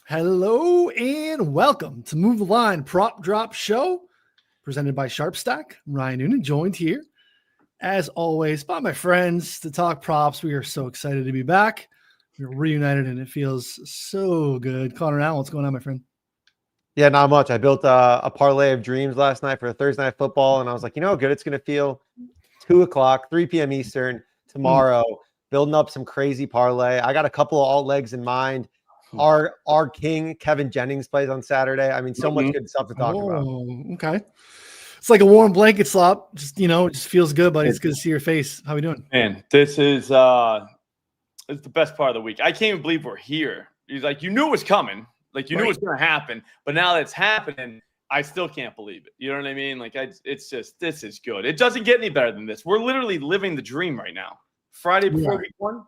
Hello and welcome to Move the Line Prop Drop Show, presented by SharpStack. I'm Ryan Noonan, joined here, as always, by my friends to talk props. We are so excited to be back. We're reunited, and it feels so good. Connor Allen, what's going on, my friend? Yeah, not much. I built a parlay of dreams last night for Thursday Night Football, and I was like, you know how good it's going to feel? 2 o'clock, 3 p.m. Eastern tomorrow, building up some crazy parlay. I got a couple of alt legs in mind. Our king, Kevin Jennings, plays on Saturday. I mean, so much good stuff to talk about. Okay. It's like a warm blanket slop. Just, it just feels good, buddy. It's good to see your face. How we doing? Man, this is it's the best part of the week. I can't even believe we're here. He's like, you knew it was coming. Like, you knew it was going to happen. But now that it's happening, I still can't believe it. You know what I mean? Like, it's just, this is good. It doesn't get any better than this. We're literally living the dream right now. Friday before week one.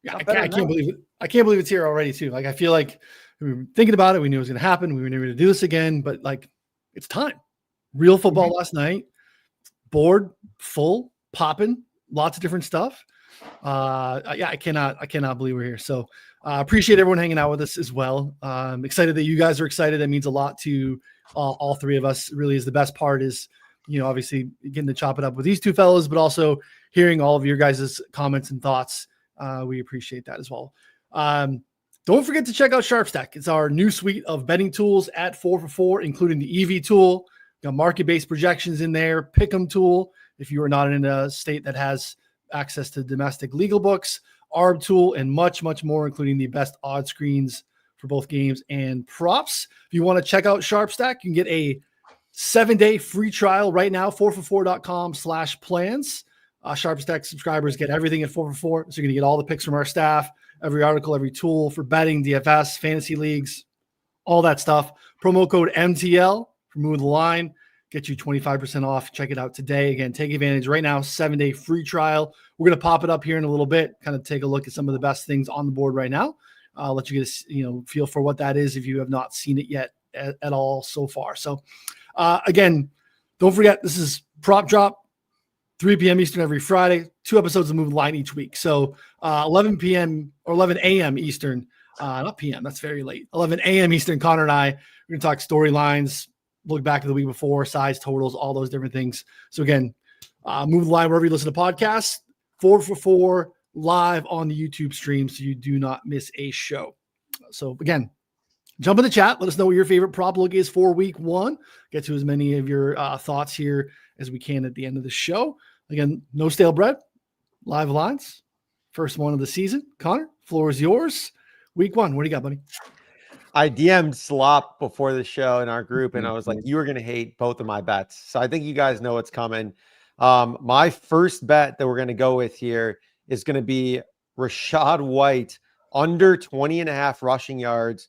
Yeah, I can't believe it. I can't believe it's here already, too. Like, I feel like we were thinking about it. We knew it was going to happen. We were never going to do this again. But, like, it's time. Real football last night. Board, full, popping, lots of different stuff. I cannot believe we're here. So appreciate everyone hanging out with us as well. Excited that you guys are excited. That means a lot to all three of us. Really is the best part is, obviously getting to chop it up with these two fellows, but also hearing all of your guys' comments and thoughts. We appreciate that as well. Don't forget to check out SharpStack. It's our new suite of betting tools at 4for4, including the EV tool, got market-based projections in there, Pick'em tool, if you are not in a state that has access to domestic legal books, ARB tool, and much, much more, including the best odds screens for both games and props. If you want to check out SharpStack, you can get a 7-day free trial right now, 4for4.com/plans. SharpStack subscribers get everything at 4for4. So you're going to get all the picks from our staff, every article, every tool for betting, DFS, fantasy leagues, all that stuff. Promo code MTL for Move the Line. Get you 25% off. Check it out today. Again, take advantage right now. 7-day free trial. We're going to pop it up here in a little bit, kind of take a look at some of the best things on the board right now. I'll let you get a feel for what that is if you have not seen it yet at all so far. So again, don't forget, this is Prop Drop, 3 p.m. Eastern every Friday, 2 episodes of Move the Line each week. So 11 p.m. or 11 a.m. Eastern, not p.m., that's very late. 11 a.m. Eastern, Connor and I, we're going to talk storylines, look back at the week before, size totals, all those different things. So again, Move the Line wherever you listen to podcasts, 4for4 live on the YouTube stream, so you do not miss a show. So again, jump in the chat. Let us know what your favorite prop look is for week one. Get to as many of your thoughts here as we can at the end of the show. Again, no stale bread, live lines, first one of the season. Connor, floor is yours. Week one, what do you got, buddy? I DM'd Slop before the show in our group, and I was like, you are going to hate both of my bets. So I think you guys know what's coming. My first bet that we're going to go with here is going to be Rachaad White under 20.5 rushing yards.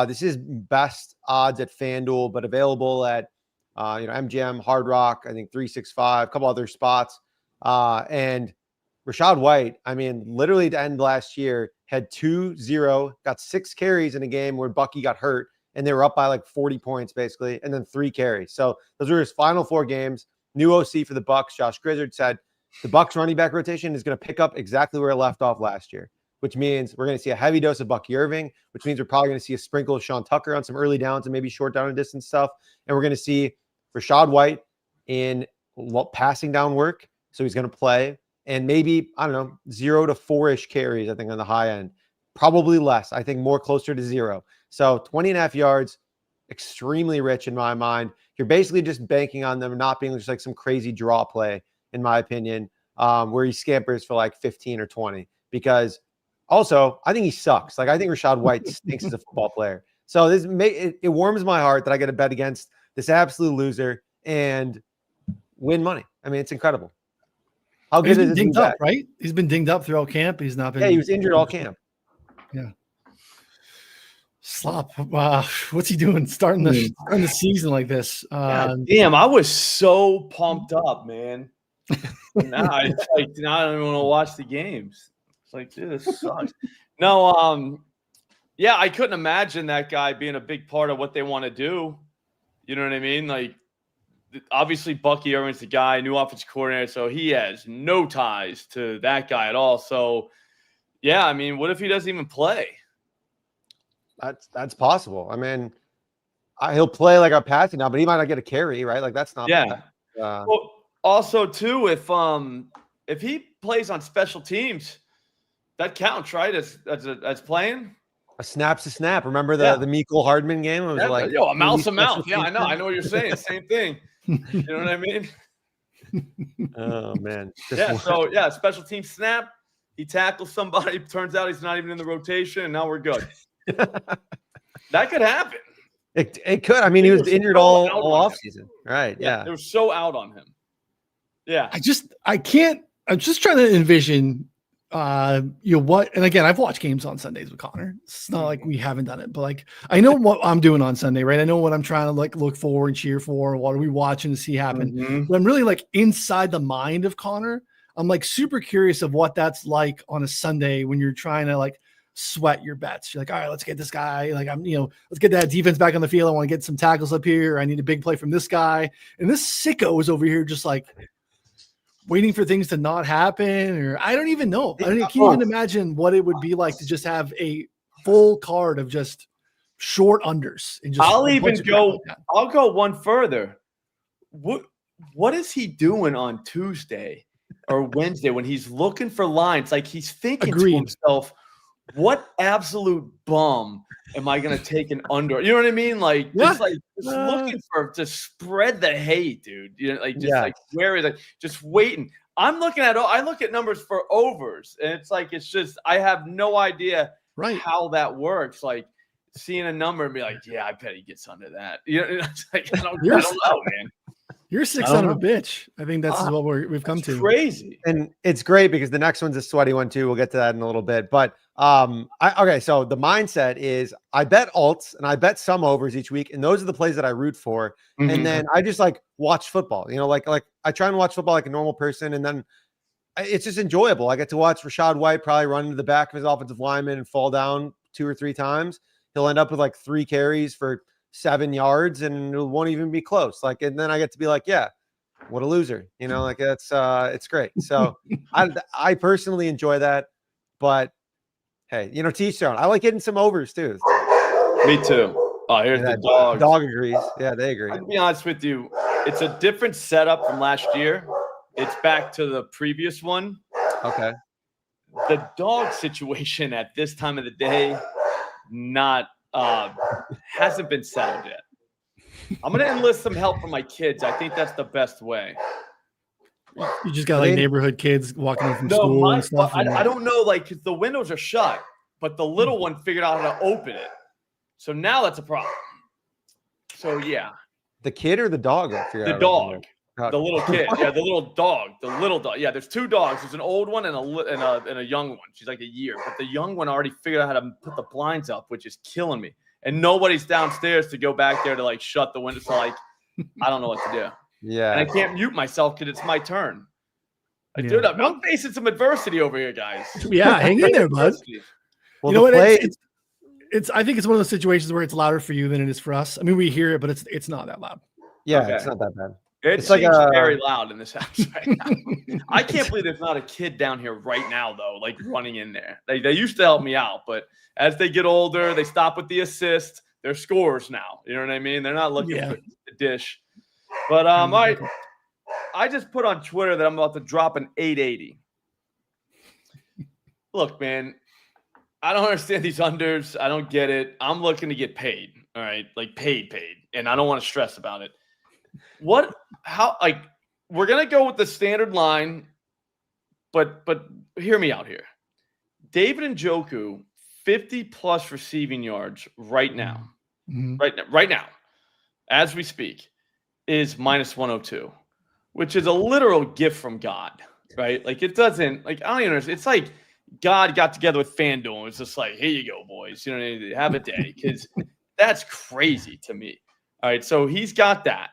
This is best odds at FanDuel, but available at MGM, Hard Rock, I think 365, a couple other spots. And Rachaad White, I mean, literally to end last year, had 2-0, got 6 carries in a game where Bucky got hurt, and they were up by like 40 points basically, and then 3 carries. So those were his final 4 games. New OC for the Bucs, Josh Grizzard, said the Bucs running back rotation is going to pick up exactly where it left off last year, which means we're going to see a heavy dose of Bucky Irving, which means we're probably going to see a sprinkle of Sean Tucker on some early downs and maybe short down and distance stuff. And we're going to see Rachaad White in passing down work. So he's going to play. And maybe, I don't know, 0 to 4-ish carries, I think, on the high end. Probably less. I think more closer to 0. So 20.5 yards, extremely rich in my mind. You're basically just banking on them not being just like some crazy draw play, in my opinion, where he scampers for like 15 or 20. Because also, I think he sucks. Like, I think Rachaad White stinks as a football player. So it warms my heart that I get to bet against this absolute loser and win money. I mean, it's incredible. How good is dinged up, right? He's been dinged up throughout camp. He's not been. Yeah, he was injured all camp. Yeah. Slop. What's he doing? Starting the season like this. Damn, I was so pumped up, man. Now I don't even want to watch the games. It's like, dude, this sucks. No, yeah, I couldn't imagine that guy being a big part of what they want to do. You know what I mean? Like, obviously, Bucky Irving's the guy, new offensive coordinator, so he has no ties to that guy at all. So, yeah, I mean, what if he doesn't even play? That's possible. I mean, he'll play like a passing now, but he might not get a carry, right? Like that's not. Yeah. Well, also too, if he plays on special teams, that counts, right? As playing. A snap's a snap. Remember the Mecole Hardman game? It was like a mouth's a mouth. Yeah, I know what you're saying. Same thing. You know what I mean? Oh man. So special team snap. He tackles somebody. Turns out he's not even in the rotation, and now we're good. That could happen. It could. I mean, he was injured all offseason. Right. Yeah. They were so out on him. Yeah. I'm just trying to envision what, and again, I've watched games on Sundays with Connor. It's not like we haven't done it, but like I know what I'm doing on Sunday, right? I know what I'm trying to like look for and cheer for. What are we watching to see happen? Mm-hmm. But I'm really like inside the mind of Connor. I'm like super curious of what that's like on a Sunday when you're trying to like sweat your bets. You're like, all right, let's get this guy. Like let's get that defense back on the field. I want to get some tackles up here. I need a big play from this guy. And this sicko is over here just like waiting for things to not happen, or I don't even know. I can't even imagine what it would be like to just have a full card of just short unders. And just I'll go one further. What is he doing on Tuesday or Wednesday when he's looking for lines? Like he's thinking to himself, what absolute bum am I going to take an under? You know what I mean? Like, just looking to spread the hate, dude. You know, like, where is it? Just waiting. I look at numbers for overs, and it's just, I have no idea how that works. Like, seeing a number and be like, yeah, I bet he gets under that. You know, it's like, I don't know, man. You're a sick son of a bitch. I think that's what we've come to. Crazy. And it's great because the next one's a sweaty one too. We'll get to that in a little bit. But so the mindset is I bet alts and I bet some overs each week. And those are the plays that I root for. Mm-hmm. And then I just like watch football, like I try and watch football like a normal person. And then it's just enjoyable. I get to watch Rachaad White probably run into the back of his offensive lineman and fall down 2 or 3 times. He'll end up with like 3 carries for 7 yards and it won't even be close. Like, and then I get to be like, yeah, what a loser, like that's it's great. So I personally enjoy that, but hey, teach their own. I like getting some overs too. Me too. Oh, here's the dog. Dog agrees. Yeah, they agree. I'll be honest with you. It's a different setup from last year. It's back to the previous one. Okay. The dog situation at this time of the day, hasn't been settled yet. I'm going to enlist some help from my kids. I think that's the best way. You just got like neighborhood kids walking in from school and stuff. I don't know, like, 'cause the windows are shut, but the little one figured out how to open it. So now that's a problem. So yeah. The kid or the dog? The dog. The little kid. Yeah, the little dog. The little dog. Yeah, there's 2 dogs. There's an old one and a young one. She's like a year. But the young one already figured out how to put the blinds up, which is killing me. And nobody's downstairs to go back there to like shut the window. So like, I don't know what to do. Yeah. And I can't mute myself because it's my turn. Dude, I'm facing some adversity over here, guys. Yeah, hang in there, bud. Well, you know what? It's I think it's one of those situations where it's louder for you than it is for us. I mean, we hear it, but it's not that loud. Yeah, okay. It's not that bad. It's like very loud in this house right now. I can't believe there's not a kid down here right now, though, like running in there. They used to help me out, but as they get older, they stop with the assist. They're scorers now. You know what I mean? They're not looking for the dish. But I just put on Twitter that I'm about to drop an 880. Look, man, I don't understand these unders. I don't get it. I'm looking to get paid. All right, like paid, and I don't want to stress about it. We're gonna go with the standard line, but hear me out here. David Njoku, 50+ receiving yards right now, right now, as we speak, is -102, which is a literal gift from God, right? Like it doesn't, like I don't even understand. It's like God got together with FanDuel and was just like, here you go, boys, have a day, because that's crazy to me. All right, so he's got that.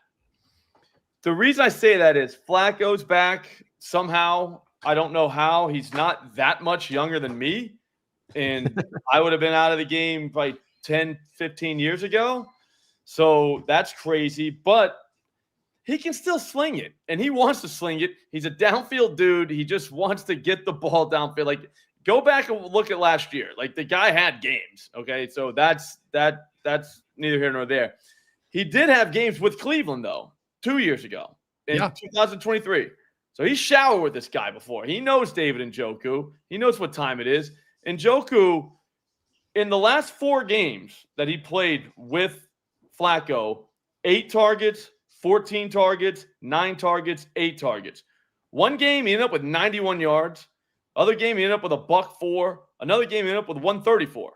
The reason I say that is Flacco's back somehow. I don't know how. He's not that much younger than me. And I would have been out of the game by 10, 15 years ago. So that's crazy. But he can still sling it. And he wants to sling it. He's a downfield dude. He just wants to get the ball downfield. Like, go back and look at last year. Like, the guy had games. Okay, so that's neither here nor there. He did have games with Cleveland though 2 years ago in 2023. So he showered with this guy before. He knows David Njoku. He knows what time it is. Njoku, in the last 4 games that he played with Flacco, 8 targets, 14 targets, 9 targets, 8 targets. One game, he ended up with 91 yards. Other game, he ended up with $104. Another game, he ended up with 134.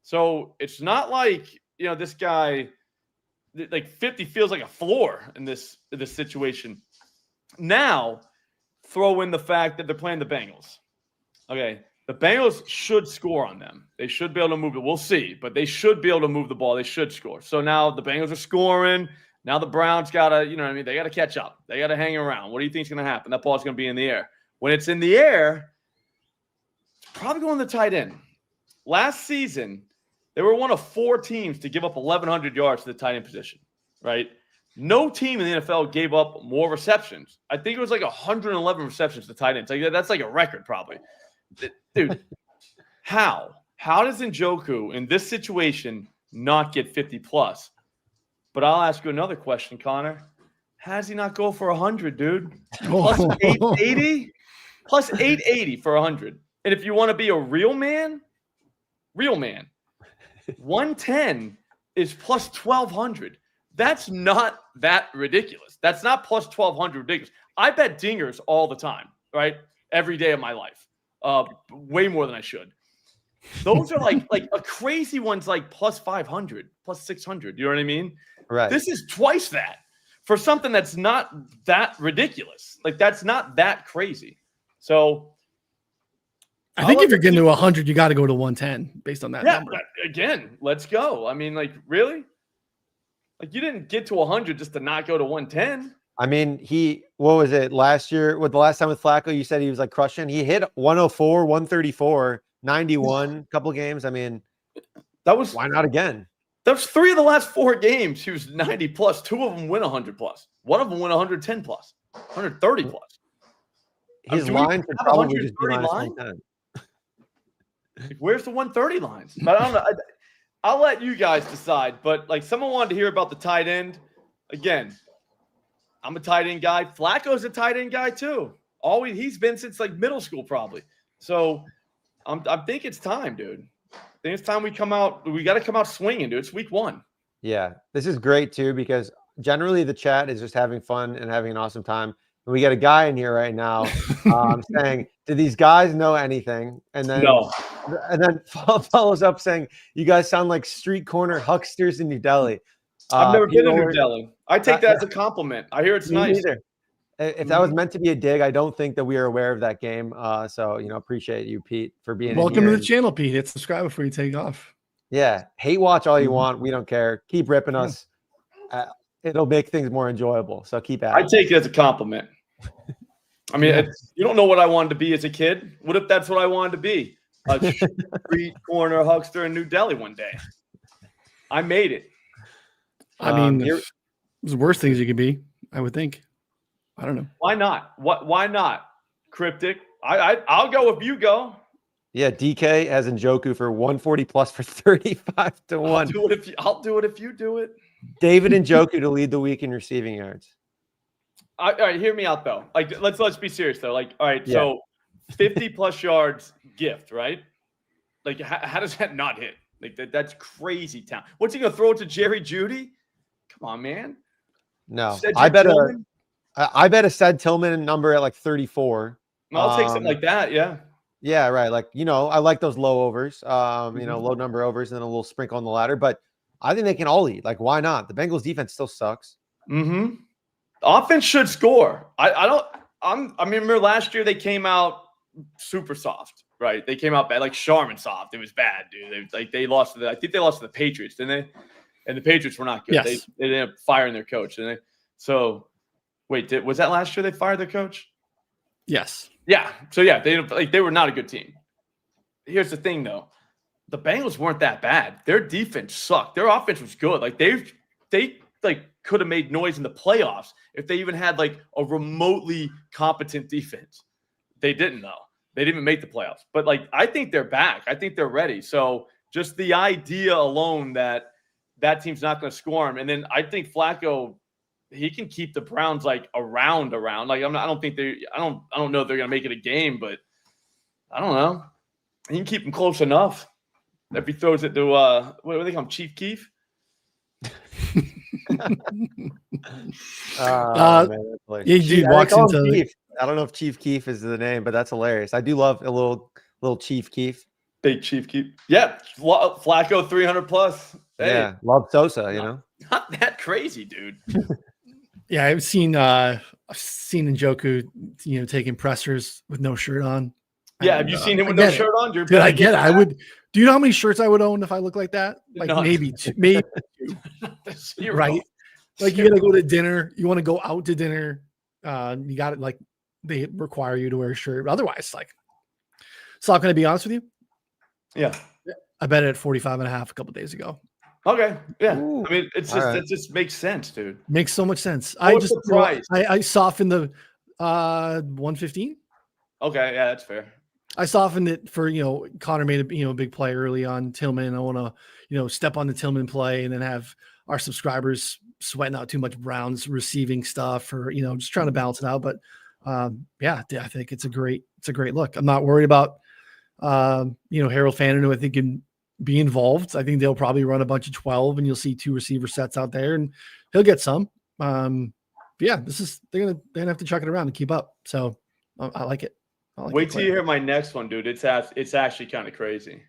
So it's not like, this guy, like 50 feels like a floor in this situation. Now, throw in the fact that they're playing the Bengals. Okay, the Bengals should score on them. They should be able to move it. We'll see, but they should be able to move the ball. They should score. So now the Bengals are scoring. Now the Browns got to, they got to catch up. They got to hang around. What do you think is going to happen? That ball's going to be in the air. When it's in the air, it's probably going to the tight end. Last season, they were one of 4 teams to give up 1,100 yards to the tight end position, right? No team in the NFL gave up more receptions. I think it was like 111 receptions to tight ends. Like, that's like a record probably. Dude, how? How does Njoku in this situation not get 50+? But I'll ask you another question, Connor. How does he not go for 100, dude? Plus 880? Plus 880 for 100. And if you want to be a real man, 110 is plus 1,200. That's not that ridiculous. That's not plus 1,200 ridiculous. I bet dingers all the time, right? Every day of my life. Way more than I should. Those are like a crazy one's like plus 500, plus 600. You know what I mean? Right. This is twice that for something that's not that ridiculous. Like, that's not that crazy. So I think if you're getting to 100, you got to go to 110 based on that number. Again, let's go. I mean, like, really? Like, you didn't get to 100 just to not go to 110. I mean, what was it last year? With the last time with Flacco, you said he was like crushing. He hit 104, 134, 91, a couple games. I mean, why not again? That was 3 of the last 4 games. He was 90+. 2 of them win 100+. One of them win 110+, 130+. His line could probably just be minus 110. Like, where's the 130 lines? But I don't know. I'll let you guys decide. But like, someone wanted to hear about the tight end. Again, I'm a tight end guy. Flacco's a tight end guy too. He's been since like middle school probably. So I think it's time, dude. I think it's time we come out. We got to come out swinging, dude. It's week 1. Yeah, this is great too, because generally the chat is just having fun and having an awesome time. And we got a guy in here right now saying, "Do these guys know anything?" And then follows up saying, "You guys sound like street corner hucksters in New Delhi." I've never been to New Delhi. I take that as a compliment. I hear it's nice. Either. If that was meant to be a dig, I don't think that we are aware of that game. So, appreciate you, Pete, for being Welcome here. to the channel, Pete. Hit subscribe before you take off. Yeah. Hate watch all you want. We don't care. Keep ripping us. It'll make things more enjoyable. So keep at it. I take it as a compliment. I mean, you don't know what I wanted to be as a kid. What if that's what I wanted to be? A street corner huckster in New Delhi one day. I made it. I mean, there's worse things you could be, I would think. I don't know. Why not? Why not? Cryptic. I'll go if you go. Yeah, DK has Njoku for 140+ for 35 to 1. I'll do it if you do it. David Njoku to lead the week in receiving yards. All right, hear me out though. Like, let's be serious though. Like, all right, so 50+ yards gift, right? Like, how does that not hit? Like, that's crazy town. What's he gonna throw it to Jerry Jeudy? Come on, man. No, Cedric I bet Tillman? I bet a Ced Tillman number at like 34. I'll take something like that. Yeah. Yeah, right. Like, I like those low overs, low number overs and then a little sprinkle on the ladder. But I think they can all eat. Like, why not? The Bengals defense still sucks. Mm-hmm. Offense should score. I remember last year they came out super soft, right? They came out bad, like Charmin soft. It was bad, dude. They lost I think they lost to the Patriots, didn't they? And the Patriots were not good. Yes. They ended up firing their coach, didn't they? So, wait, was that last year they fired their coach? Yes. Yeah. So yeah, they were not a good team. Here's the thing, though: the Bengals weren't that bad. Their defense sucked. Their offense was good. Like they could have made noise in the playoffs if they even had like a remotely competent defense. They didn't though. They didn't even make the playoffs. But, like, I think they're back. I think they're ready. So just the idea alone that team's not going to score him. And then I think Flacco, he can keep the Browns, like, around. Like, I don't know if they're going to make it a game, but I don't know. He can keep them close enough. If he throws it to, what do they call him, Chief Keef? Man, he walks into Keef. I don't know if Chief Keef is the name, but that's hilarious. I do love a little Chief Keef. Big Chief Keef. Yeah, Flacco 300 plus. Hey, Yeah, love Sosa. You know, not that crazy, dude. Yeah, I've seen Njoku, taking pressers with no shirt on. Yeah, have you seen him with no shirt on? Dude, I get it. I would. Do you know how many shirts I would own if I look like that? Like None. maybe two, right? Like you gotta go to dinner. You want to go out to dinner. You got it. Like they require you to wear a shirt. But otherwise, like, so I'm gonna be honest with you. Yeah, I bet it at 45.5 a couple days ago. Okay. Yeah. Ooh. I mean, it's just All right. it just makes sense, dude. Makes so much sense. What's the price? I softened the 115. Okay, yeah, that's fair. I softened it for, Connor made a big play early on Tillman. I want to, step on the Tillman play and then have our subscribers sweating out too much Browns receiving stuff or, just trying to balance it out. But yeah, I think it's a great look. I'm not worried about, Harold Fannin, who I think can be involved. I think they'll probably run a bunch of 12 and you'll see 2 receiver sets out there and he'll get some. Yeah, they're gonna have to chuck it around and keep up. So I like it. Wait till you hear my next one, dude. It's actually kind of crazy.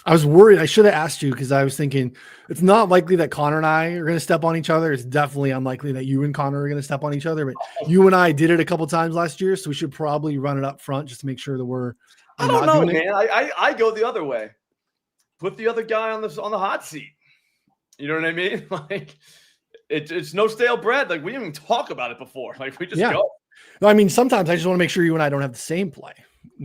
I was worried. I should have asked you because I was thinking it's not likely that Connor and I are going to step on each other. It's definitely unlikely that you and Connor are going to step on each other. But you and I did it a couple times last year, so we should probably run it up front just to make sure that we're. I don't know, man. I go the other way. Put the other guy on the hot seat. You know what I mean? Like it's no stale bread. Like we didn't even talk about it before. Like we just go. No, I mean, sometimes I just want to make sure you and I don't have the same play.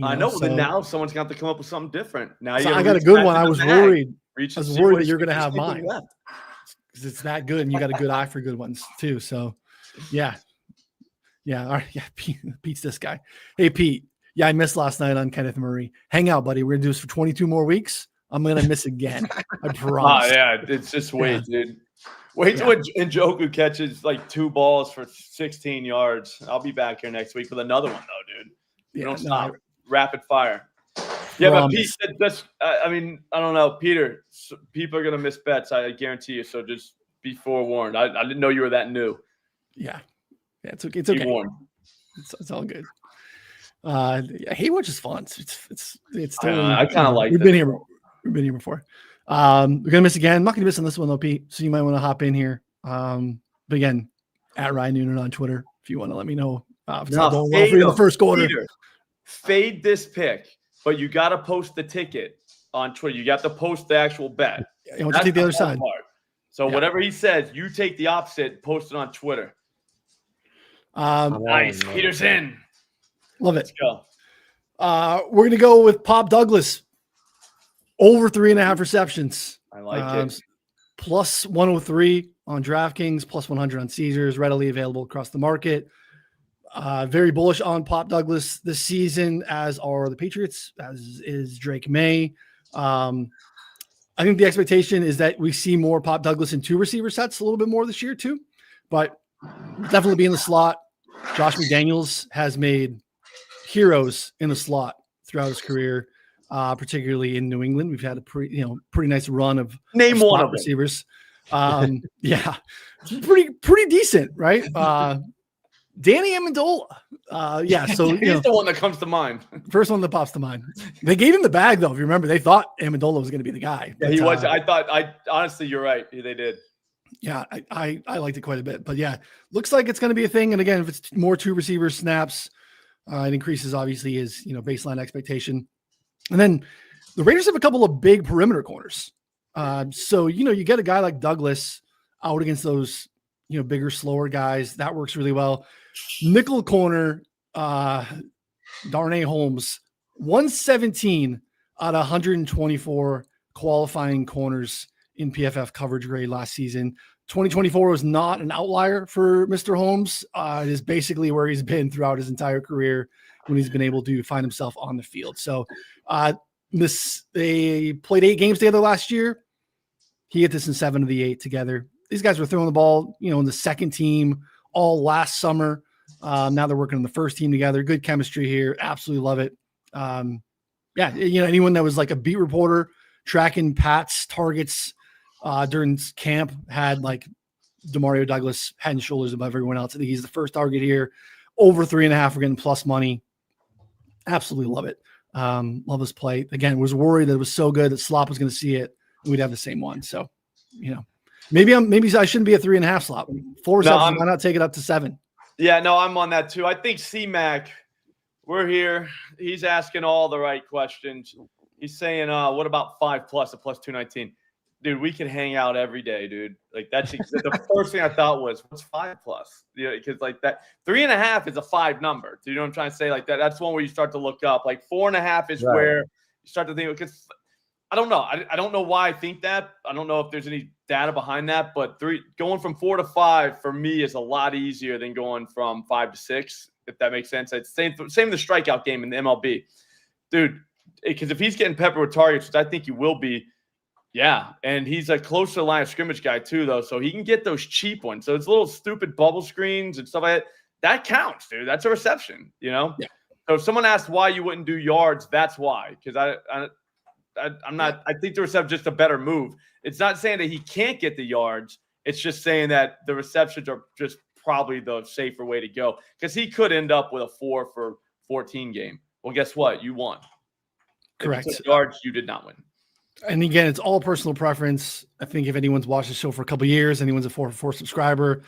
I know. So, then now someone's got to come up with something different. Now I got a good one. I was worried. That you're going to have mine because it's that good, and you got a good eye for good ones too. So, yeah. All right. Yeah, Pete's this guy. Hey, Pete. Yeah, I missed last night on Kenneth Murray. Hang out, buddy. We're gonna do this for 22 more weeks. I'm gonna miss again. I promise. Yeah. It's just wait, dude. Wait till Njoku catches like 2 balls for 16 yards. I'll be back here next week with another one, though, dude. You don't stop. Rapid fire. Yeah, but Pete said this. I mean, I don't know, Peter. People are gonna miss bets. I guarantee you. So just be forewarned. I didn't know you were that new. Yeah. It's okay. It's okay. It's all good. Hayward is fun. It's still. I kind of like. We've been here. We've been here before. We're gonna miss again. I'm not gonna miss on this one though, Pete. So you might want to hop in here. But again, at Ryan Noonan on Twitter if you want to let me know if it's not going well for you in the first quarter. Peter, fade this pick, but you got to post the ticket on Twitter. You got to post the actual bet. I want you to take the other side. So whatever he says, you take the opposite. Post it on Twitter. Nice. Peter's in. Love it. Let's go. We're going to go with Pop Douglas. Over 3.5 receptions. I like it. Plus 103 on DraftKings, plus 100 on Caesars, readily available across the market. Very bullish on Pop Douglas this season, as are the Patriots, as is Drake May. I think the expectation is that we see more Pop Douglas in 2 receiver sets a little bit more this year too, but definitely be in the slot. Josh McDaniels has made heroes in the slot throughout his career, particularly in New England. We've had a pretty nice run of name one of receivers. Yeah, pretty decent, right? Danny Amendola. Yeah, so he's the one that comes to mind. First one that pops to mind. They gave him the bag though. If you remember, they thought Amendola was going to be the guy. Yeah, he was. I honestly, you're right. They did. Yeah, I liked it quite a bit. But yeah, looks like it's going to be a thing. And again, if it's more 2 receiver snaps, it increases obviously his baseline expectation. And then the Raiders have a couple of big perimeter corners. So you get a guy like Douglas out against those bigger, slower guys. That works really well. Nickel corner, Darnay Holmes, 117 out of 124 qualifying corners in PFF coverage grade last season. 2024 was not an outlier for Mr. Holmes. It is basically where he's been throughout his entire career. when he's been able to find himself on the field. So they played 8 games together last year. He hit this in 7 of the 8 together. These guys were throwing the ball, in the second team all last summer. Now they're working on the first team together. Good chemistry here. Absolutely love it. Anyone that was like a beat reporter tracking Pat's targets during camp had like Demario Douglas head and shoulders above everyone else. I think he's the first target here. Over 3.5. We're getting plus money. Absolutely love it. Love his play. Again, was worried that it was so good that Slop was going to see it and we'd have the same one. So, maybe I shouldn't be a 3.5 Slop. 4 receptions. Why not take it up to 7? Yeah, no, I'm on that too. I think C-Mac, we're here. He's asking all the right questions. He's saying, what about 5+ at plus 219? Dude, we can hang out every day, dude. Like that's the first thing I thought was, what's 5+? Because like that 3.5 is a 5 number. Do you know what I'm trying to say? Like that's one where you start to look up. Like 4.5 is where you start to think, because I don't know. I don't know why I think that. I don't know if there's any data behind that, but going from 4 to 5 for me is a lot easier than going from 5 to 6, if that makes sense. It's same the strikeout game in the MLB. Dude, because if he's getting peppered with targets, which I think he will be, yeah, and he's a closer line of scrimmage guy too, though, so he can get those cheap ones. So it's little stupid bubble screens and stuff like that. That counts, dude. That's a reception, Yeah. So if someone asked why you wouldn't do yards, that's why. Because I'm not. I think the reception is just a better move. It's not saying that he can't get the yards. It's just saying that the receptions are just probably the safer way to go. Because he could end up with a 4 for 14 game. Well, guess what? You won. Correct. If you took yards, you did not win. And again, it's all personal preference. I think if anyone's watched the show for a couple of years, anyone's a 4 for 4 subscriber,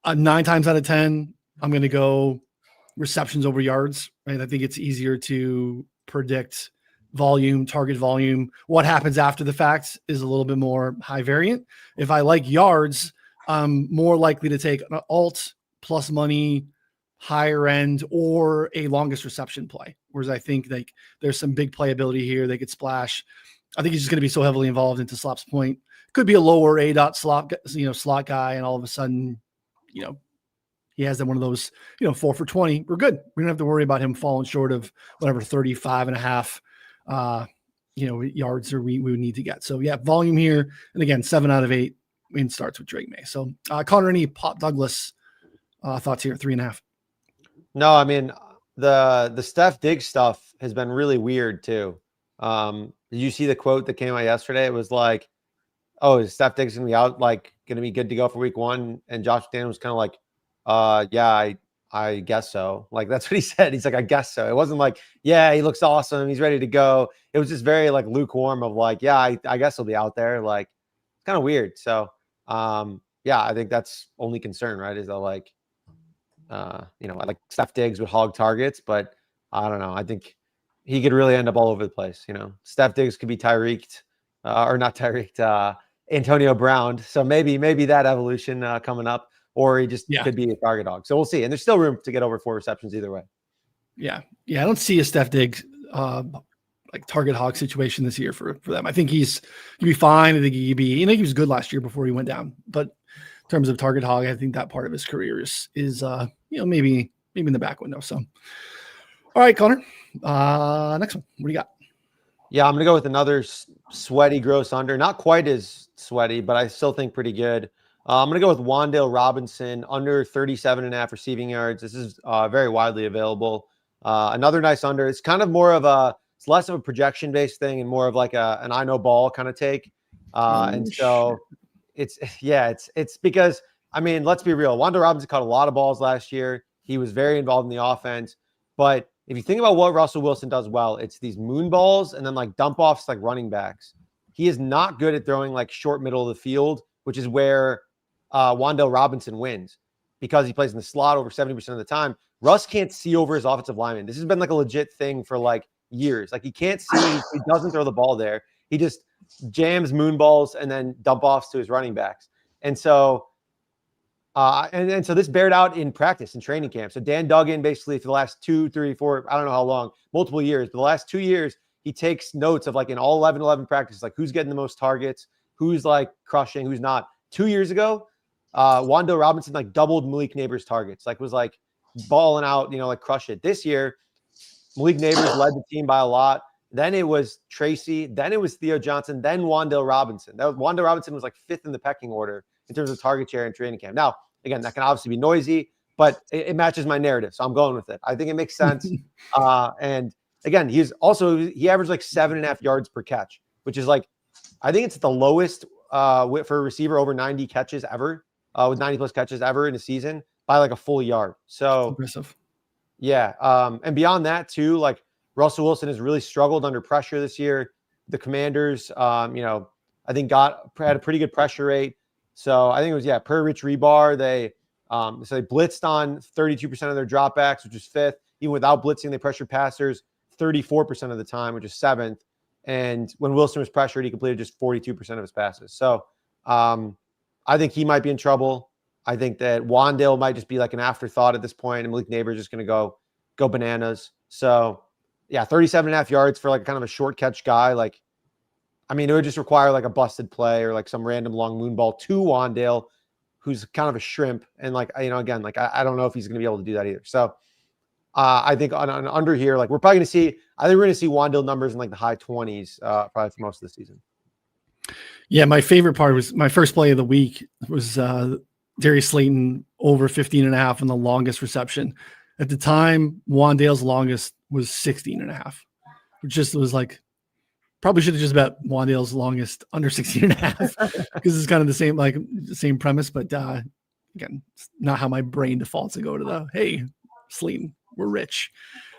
9 times out of 10, I'm going to go receptions over yards. Right? I think it's easier to predict volume, target volume. What happens after the fact is a little bit more high variant. If I like yards, I'm more likely to take an alt plus money, higher end, or a longest reception play. Whereas I think like there's some big playability here. They could splash. I think he's just going to be so heavily involved into Slop's point. Could be a lower slot guy, and all of a sudden, he has one of those, 4 for 20. We're good. We don't have to worry about him falling short of whatever 35.5, yards or we would need to get. So yeah, volume here, and again, 7 out of 8 in starts with Drake May. So Connor, any Pop Douglas thoughts here? 3.5. No, I mean the Steph Diggs stuff has been really weird too. Did you see the quote that came out yesterday? It was like, "Oh, is Steph Diggs gonna be out? Like, gonna be good to go for week 1?" And Josh McDaniels was kind of like, "Yeah, I guess so." Like that's what he said. He's like, "I guess so." It wasn't like, "Yeah, he looks awesome. He's ready to go." It was just very like lukewarm of like, "Yeah, I guess he'll be out there." Like, it's kind of weird. So, yeah, I think that's only concern, right? Is that like, like Steph Diggs would hog targets, but I don't know. I think he could really end up all over the place. Steph Diggs could be Tyreek'd, or not Tyreek'd, Antonio Brown. So maybe that evolution coming up, or he just could be a target hog. So we'll see. And there's still room to get over 4 receptions either way. Yeah. I don't see a Steph Diggs like target hog situation this year for them. I think he'll be fine. I think he was good last year before he went down. But in terms of target hog, I think that part of his career is maybe in the back window. So, all right, Connor. Next one. What do you got? Yeah, I'm going to go with another sweaty gross under. Not quite as sweaty, but I still think pretty good. I'm going to go with Wan'Dale Robinson, under 37.5 receiving yards. This is very widely available. Another nice under. It's kind of more of it's less of a projection-based thing and more of like an I know ball kind of take. So it's because, I mean, let's be real. Wan'Dale Robinson caught a lot of balls last year. He was very involved in the offense. But if you think about what Russell Wilson does well, it's these moon balls and then like dump offs like running backs. He is not good at throwing like short middle of the field, which is where Wan'Dale Robinson wins because he plays in the slot over 70% of the time. Russ can't see over his offensive lineman. This has been like a legit thing for like years. Like he can't see, he doesn't throw the ball there. He just jams moon balls and then dump offs to his running backs. And so so this bared out in practice and training camp. So Dan Duggan basically for the last 2, 3, 4, I don't know how long, multiple years, but the last 2 years, he takes notes of like in all 11 practices, like who's getting the most targets, who's like crushing, who's not. 2 years ago, Wan'Dale Robinson like doubled Malik Neighbors' targets, like was like balling out, like crush it. This year, Malik Neighbors led the team by a lot. Then it was Tracy. Then it was Theo Johnson. Then Wan'Dale Robinson. Wan'Dale Robinson was like 5th in the pecking order in terms of target share in training camp. Now, again, that can obviously be noisy, but it matches my narrative, so I'm going with it. I think it makes sense. And again, he averaged like 7.5 yards per catch, which is like, I think it's the lowest for a receiver over 90 catches ever, with 90 plus catches ever in a season by like a full yard. So Impressive. yeah. And beyond that too, like Russell Wilson has really struggled under pressure this year. The Commanders, I think had a pretty good pressure rate. So I think it was, per Rich Rebar, they blitzed on 32% of their dropbacks, which is 5th. Even without blitzing, they pressured passers 34% of the time, which is 7th. And when Wilson was pressured, he completed just 42% of his passes. So I think he might be in trouble. I think that Wan'Dale might just be like an afterthought at this point, and Malik Neighbors is just going to go bananas. So, 37.5 yards for like kind of a short catch guy. Like, I mean, it would just require like a busted play or like some random long moon ball to Wan'Dale, who's kind of a shrimp. And like, again, like I don't know if he's going to be able to do that either. So I think on under here, like we're probably going to see, I think we're going to see Wan'Dale numbers in like the high 20s probably for most of the season. Yeah, my favorite part was my first play of the week was Darius Slayton over 15.5 on the longest reception. At the time, Wan'Dale's longest was 16.5, which just was like, probably should have just bet Wan'Dale's longest under 16.5 because it's kind of the same premise. But again, it's not how my brain defaults to go to the, hey, Slayton, we're rich.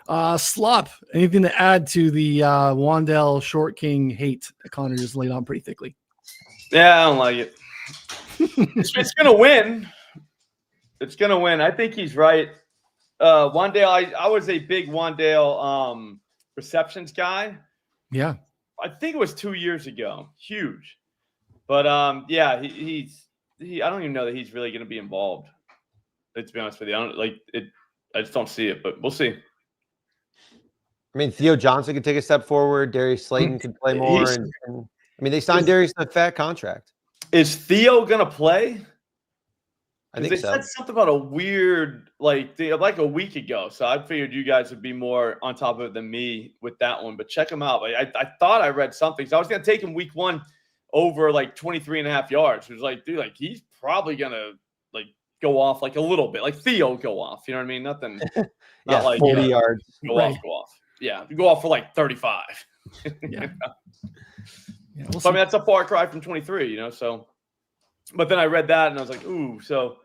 Slop, anything to add to the Wan'Dale Short King hate that Connor just laid on pretty thickly? Yeah, I don't like it. It's going to win. It's going to win. I think he's right. Wan'Dale, I was a big Wan'Dale receptions guy. Yeah. I think it was 2 years ago. Huge. But he's I don't even know that he's really going to be involved. To be honest with you, I just don't see it, but we'll see. I mean, Theo Johnson could take a step forward. Darius Slayton could play more. And I mean, they signed Darius to a fat contract. Is Theo going to play? I think they so. said something about a weird, like a week ago. So I figured you guys would be more on top of it than me with that one. But check him out. I thought I read something. So I was going to take him week 1 over like 23.5 yards. It was like, dude, like he's probably going to like go off like a little bit. Like Theo go off. You know what I mean? Nothing. Not like 40 yards. Go off. Yeah. Go off for like 35. Yeah. We'll I mean, that's a far cry from 23, so. But then I read that and I was like, ooh, so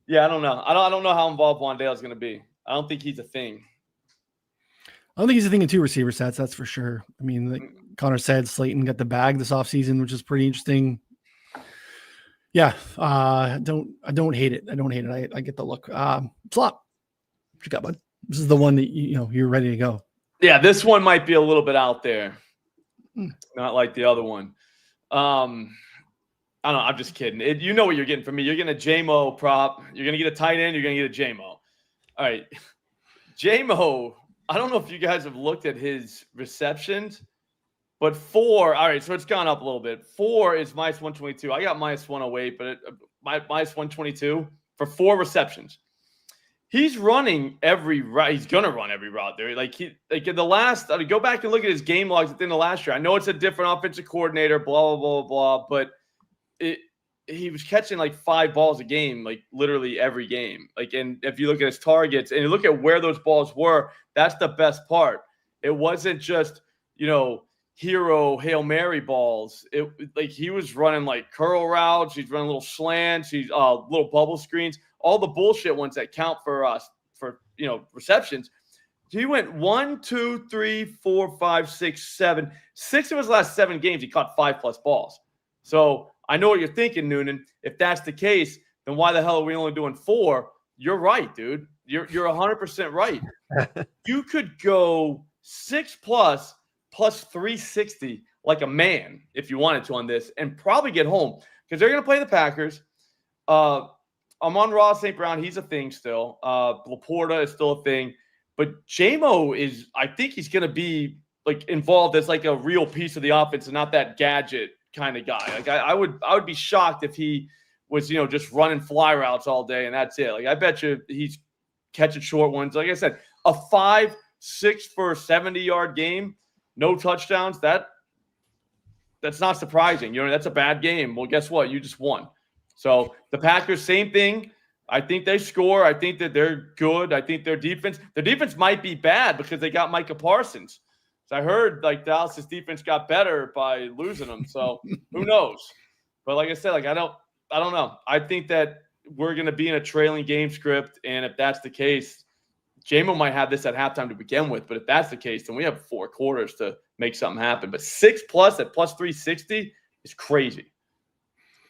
yeah, I don't know. I don't know how involved Wan'Dale is going to be. I don't think he's a thing. I don't think he's a thing in 2 receiver sets, that's for sure. I mean, like Connor said, Slayton got the bag this offseason, which is pretty interesting. Yeah, I don't hate it. I get the look. Slop, what you got, bud? This is the one that you're ready to go. Yeah, this one might be a little bit out there. Not like the other one. I don't know. I'm just kidding. You know what you're getting from me. You're getting a J-Mo prop. You're going to get a tight end. You're going to get a J-Mo. All right. J-Mo, I don't know if you guys have looked at his receptions, but 4, all right, so it's gone up a little bit. 4 is minus 122. I got minus 108, but minus 122 for 4 receptions. He's running every route. He's gonna run every route there. Like in the last, go back and look at his game logs at the end of last year. I know it's a different offensive coordinator, blah blah blah blah, but he was catching like 5 balls a game, like literally every game. Like, and if you look at his targets and you look at where those balls were, that's the best part. It wasn't just hero Hail Mary balls. It like he was running like curl routes. He's running little slants. He's little bubble screens. All the bullshit ones that count for us for receptions. He went 1, 2, 3, 4, 5, 6, 7. 6 of his last 7 games, he caught 5+ balls. So I know what you're thinking, Noonan. If that's the case, then why the hell are we only doing 4? You're right, dude. You're 100% right. You could go 6+ plus 360 like a man if you wanted to on this and probably get home because they're going to play the Packers. Amon-Ra St. Brown, he's a thing still. Laporta is still a thing. But J-Mo is, I think he's going to be like involved as like a real piece of the offense and not that gadget kind of guy. Like I would be shocked if he was, just running fly routes all day and that's it. Like I bet you he's catching short ones. Like I said, a 5 6 for a 70-yard game, no touchdowns. That's not surprising. That's a bad game. Well, guess what? You just won. So the Packers, same thing. I think they score. I think that they're good. I think their defense might be bad because they got Micah Parsons. So I heard Dallas's defense got better by losing them. So who knows? But like I said, I don't know. I think that we're going to be in a trailing game script, and if that's the case, J-Mo might have this at halftime to begin with. But if that's the case, then we have 4 quarters to make something happen. But 6+ at plus 360 is crazy.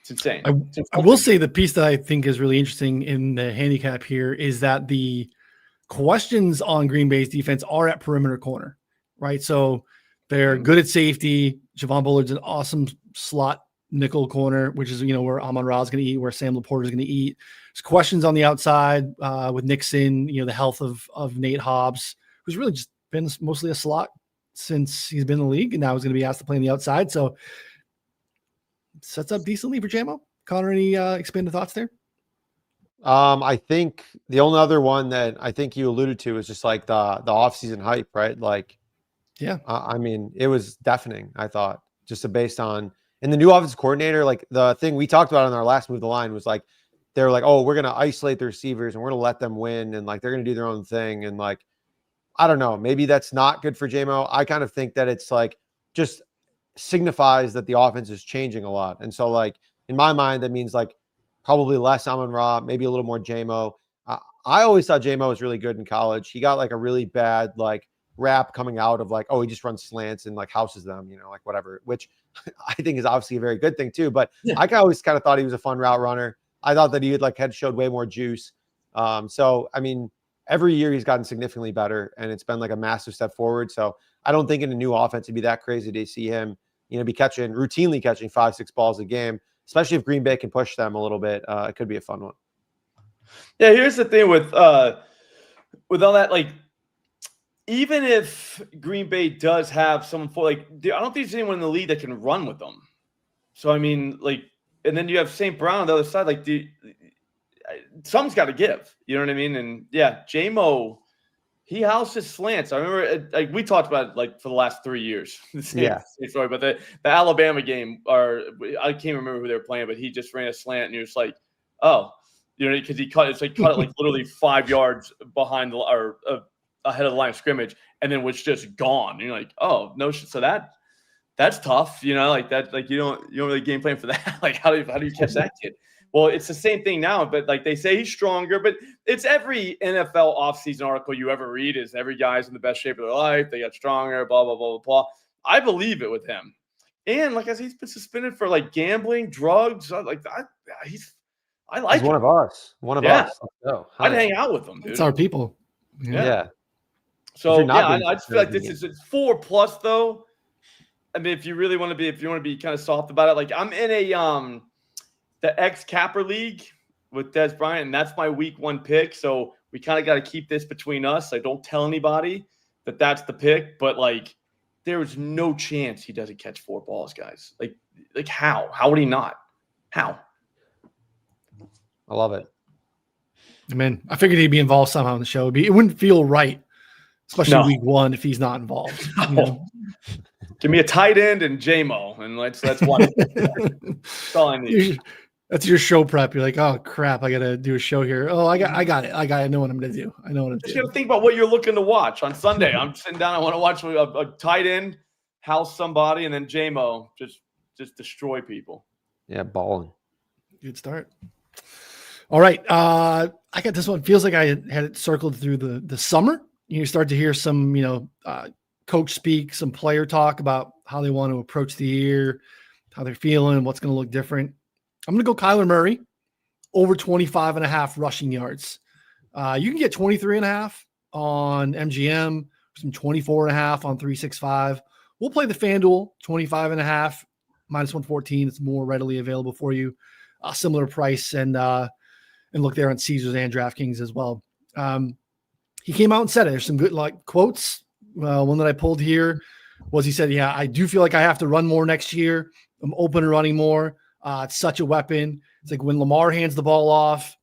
It's insane. I will say the piece that I think is really interesting in the handicap here is that the questions on Green Bay's defense are at perimeter corner, right? So they're good at safety. Javon Bullard's an awesome slot nickel corner, which is, where Amon-Ra is going to eat, where Sam Laporta is going to eat. There's questions on the outside with Nixon, the health of Nate Hobbs, who's really just been mostly a slot since he's been in the league, and now he's going to be asked to play on the outside. So sets up decently for J-Mo. Connor, any expanded thoughts there? I think the only other one that I think you alluded to is just the offseason hype, right? Yeah. I mean, it was deafening, I thought, just based on and the new offensive coordinator, the thing we talked about on our last Move the Line was they were oh, we're going to isolate the receivers and we're going to let them win. And they're going to do their own thing. And I don't know, maybe that's not good for J-Mo. I kind of think that it's just signifies that the offense is changing a lot. And so in my mind, that means probably less Amon-Ra, maybe a little more J-Mo. I always thought J-Mo was really good in college. He got a really bad rap coming out of oh, he just runs slants and houses them, whatever, which I think is obviously a very good thing too. But yeah. I always kind of thought he was a fun route runner. I thought that he had showed way more juice. So, I mean, every year he's gotten significantly better and it's been a massive step forward. So I don't think in a new offense it'd be that crazy to see him, be routinely catching 5-6 balls a game, especially if Green Bay can push them a little bit. It could be a fun one. Yeah. Here's the thing with all that, even if Green Bay does have someone I don't think there's anyone in the league that can run with them. So, I mean, and then you have St. Brown on the other side. Something's got to give. You know what I mean? And, yeah, J-Mo, he houses slants. I remember we talked about it for the last 3 years. Same story. But the Alabama game, I can't remember who they were playing, but he just ran a slant, and you're just oh. Because he cut it literally 5 yards behind ahead of the line of scrimmage, and then was just gone. And you're oh, no shit. So that's tough, you don't really game plan for that. How do you catch that kid? Well, it's the same thing now, but they say he's stronger, but it's every NFL offseason article you ever read is every guy's in the best shape of their life. They got stronger, blah, blah, blah, blah, blah. I believe it with him. And I said, he's been suspended for gambling, drugs. I like he's him. One of us. One of us. I'd hang out with him, dude. It's our people. Yeah. So I just feel it's 4+ though. I mean, if you want to be kind of soft about it, I'm in the X Capper League with Des Bryant, and that's my week 1 pick. So we kind of got to keep this between us. I don't tell anybody that that's the pick, but there is no chance he doesn't catch 4 balls, guys. How? How would he not? How? I love it. I mean, I figured he'd be involved somehow in the show. It wouldn't feel right, especially week 1, if he's not involved. Give me a tight end and J-Mo, and let's watch it. That's all I need. That's your show prep. You're oh crap, I gotta do a show here. Oh, I got it. I know what I'm gonna do. I know what I'm doing. You gotta think about what you're looking to watch on Sunday. I'm sitting down. I want to watch a tight end house somebody, and then J-Mo just destroy people. Yeah, balling. Good start. All right. I got this one. Feels like I had it circled through the summer. You start to hear some, coach speak, some player talk about how they want to approach the year, how they're feeling, what's going to look different. I'm going to go Kyler Murray over 25.5 rushing yards. You can get 23.5 on MGM, some 24.5 on 365. We'll play the FanDuel 25.5 minus 114. It's more readily available for you. Similar price and look there on Caesars and DraftKings as well. He came out and said it. There's some good quotes. One that I pulled here was he said, "Yeah, I do feel like I have to run more next year. I'm open to running more. It's such a weapon. It's when Lamar hands the ball off,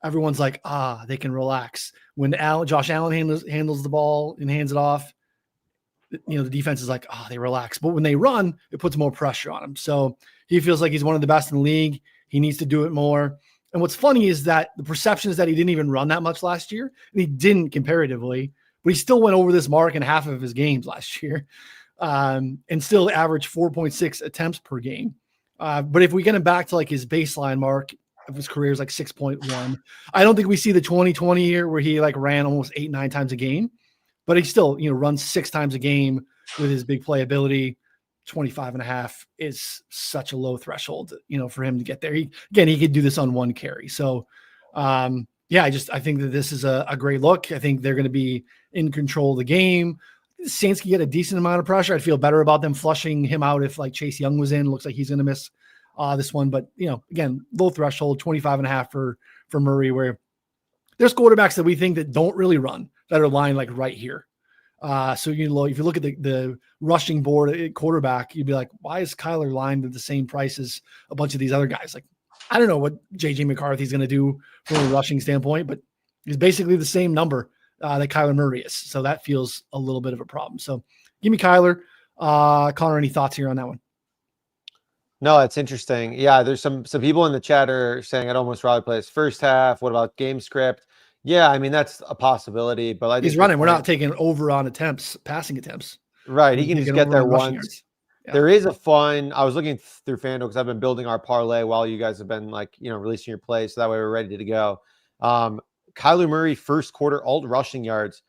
everyone's like, they can relax. When Josh Allen handles the ball and hands it off, the defense is like, they relax. But when they run, it puts more pressure on him. So he feels like he's one of the best in the league. He needs to do it more. And what's funny is that the perception is that he didn't even run that much last year, and he didn't comparatively, but he still went over this mark in half of his games last year, and still averaged 4.6 attempts per game. But if we get him back to like his baseline mark of his career is like 6.1, I don't think we see the 2020 year where he like ran almost 8-9 times a game, but he still, runs 6 times a game with his big playability. 25.5 is such a low threshold, for him to get there. He could do this on one carry. So, I think that this is a great look. I think they're going to be in control of the game. The Saints can get a decent amount of pressure. I'd feel better about them flushing him out if like Chase Young was in. Looks like he's going to miss this one, but again, low threshold, 25.5 for Murray, where there's quarterbacks that we think that don't really run that are lying like right here. So if you look at the rushing board at quarterback, you'd be like, why is Kyler lined at the same price as a bunch of these other guys? Like, I don't know what JJ McCarthy's going to do from a rushing standpoint, but he's basically the same number that Kyler Murray is. So that feels a little bit of a problem. So give me Kyler. Connor, any thoughts here on that one? No, it's interesting. Yeah, there's some people in the chat are saying I'd almost rather play his first half. What about game script? Yeah, I mean, that's a possibility, but I think he's running. We're not taking over on passing attempts. Right. He can just get there once. Yeah. There is I was looking through FanDuel because I've been building our parlay while you guys have been releasing your plays. So that way we're ready to go. Kyler Murray, first quarter, alt rushing yards,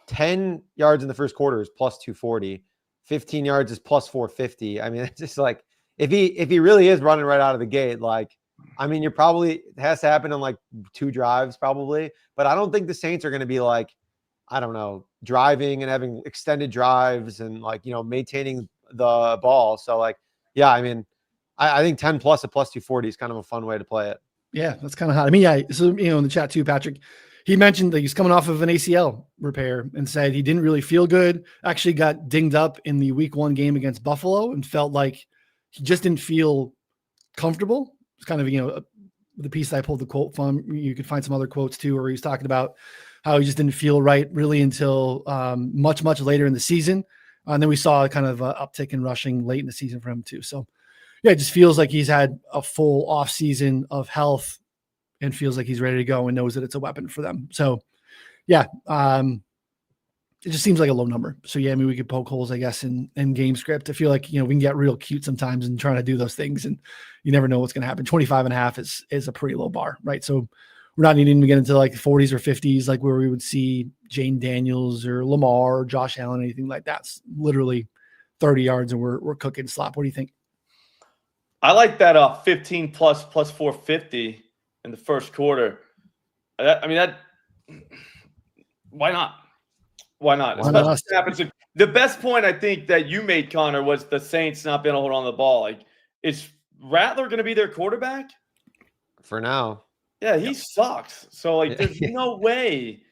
10 yards in the first quarter is plus 240, 15 yards is plus 450. I mean, it's just like, if he really is running right out of the gate, you're probably, it has to happen on like 2 drives probably, but I don't think the Saints are going to be like, I don't know, driving and having extended drives and maintaining the ball. So I think 10 plus a plus 240 is kind of a fun way to play it. Yeah, that's kind of hot. I mean, yeah. So, in the chat too, Patrick, he mentioned that he's coming off of an ACL repair and said he didn't really feel good. Actually got dinged up in the week 1 game against Buffalo and felt like he just didn't feel comfortable. It's kind of, the piece I pulled the quote from. You could find some other quotes too, where he's talking about how he just didn't feel right really until much, much later in the season. And then we saw a kind of uptick in rushing late in the season for him too. So yeah, it just feels like he's had a full off season of health and feels like he's ready to go and knows that it's a weapon for them. So yeah, it just seems like a low number. So yeah, I mean, we could poke holes, I guess, in game script. I feel like, we can get real cute sometimes and trying to do those things and you never know what's going to happen. 25.5 is a pretty low bar, right? So we're not needing to get into like the 40s or 50s, like where we would see Jane Daniels or Lamar or Josh Allen, anything like that. It's literally 30 yards and we're cooking slop. What do you think? I like that 15 plus 450 in the first quarter. Why not? Why not? Especially the best point I think that you made, Connor, was the Saints not being able to hold on the ball. Like, is Rattler going to be their quarterback? For now. Yeah, he sucks. So, there's no way.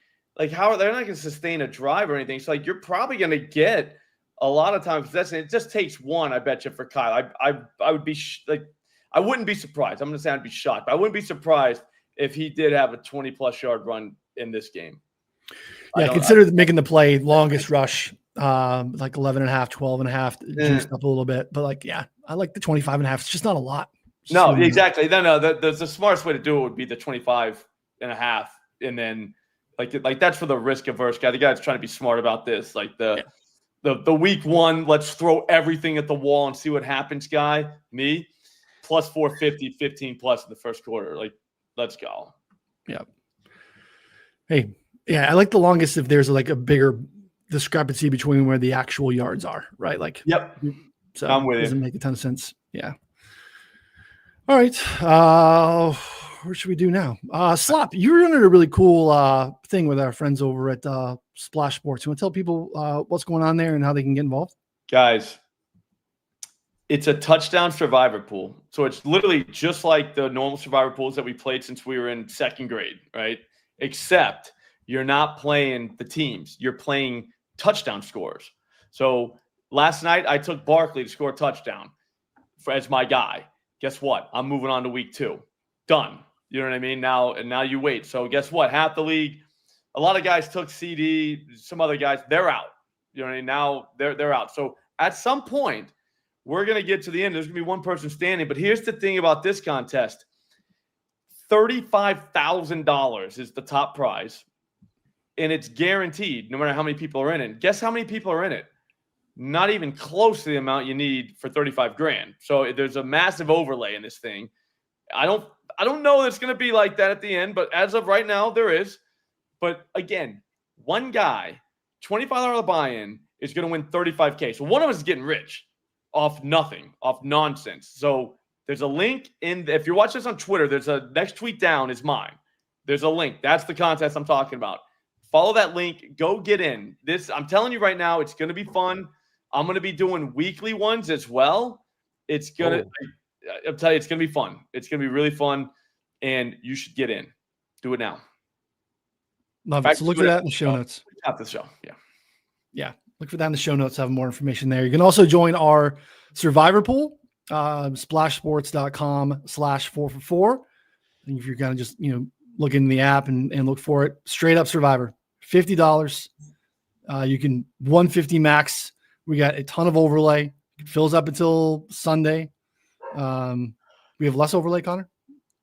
How they're not going to sustain a drive or anything. So, you're probably going to get a lot of time possession. It just takes one, I bet you, for Kyle. I would be I wouldn't be surprised. I'm going to say I'd be shocked, but I wouldn't be surprised if he did have a 20-plus yard run in this game. Yeah, consider making the play longest rush, like 11.5, 12.5, juiced up a little bit. But I like the 25.5. It's just not a lot. No, exactly. No. The smartest way to do it would be the 25.5, and then that's for the risk averse guy. The guy that's trying to be smart about this, the week 1, let's throw everything at the wall and see what happens, guy. Me, plus 450, 15 plus in the first quarter. Let's go. Yeah. Hey. Yeah, I like the longest if there's a bigger discrepancy between where the actual yards are, right? Yep. So I'm with you. Doesn't make a ton of sense. Yeah. All right. What should we do now? Slop, you were running a really cool thing with our friends over at Splash Sports. You want to tell people what's going on there and how they can get involved? Guys, it's a touchdown survivor pool. So it's literally just like the normal survivor pools that we played since we were in 2nd grade, right? Except you're not playing the teams. You're playing touchdown scores. So last night I took Barkley to score a touchdown as my guy. Guess what? I'm moving on to week 2. Done. You know what I mean? Now you wait. So guess what? Half the league, a lot of guys took CD. Some other guys, they're out. You know what I mean? Now they're out. So at some point, we're going to get to the end. There's going to be one person standing. But here's the thing about this contest. $35,000 is the top prize, and it's guaranteed no matter how many people are in it. Guess how many people are in it? Not even close to the amount you need for 35 grand. So there's a massive overlay in this thing. I don't know that it's going to be like that at the end, but as of right now, there is. But again, one guy, $25 buy-in, is going to win $35K. So one of us is getting rich off nothing, off nonsense. So there's a link if you're watching this on Twitter, there's a next tweet down is mine. There's a link. That's the contest I'm talking about. Follow that link. Go get in. I'm telling you right now, it's going to be fun. I'm going to be doing weekly ones as well. It's going to, I'll tell you, it's going to be fun. It's going to be really fun, and you should get in. Do it now. Love it. So look for that in the show notes. After the show. Yeah. Yeah. Look for that in the show notes. Have more information there. You can also join our Survivor pool. Splashsports.com/4for4. And if you're kind of just, look in the app and look for it, straight up Survivor, $50. You can 150 max. We got a ton of overlay. It fills up until Sunday. We have less overlay, Connor?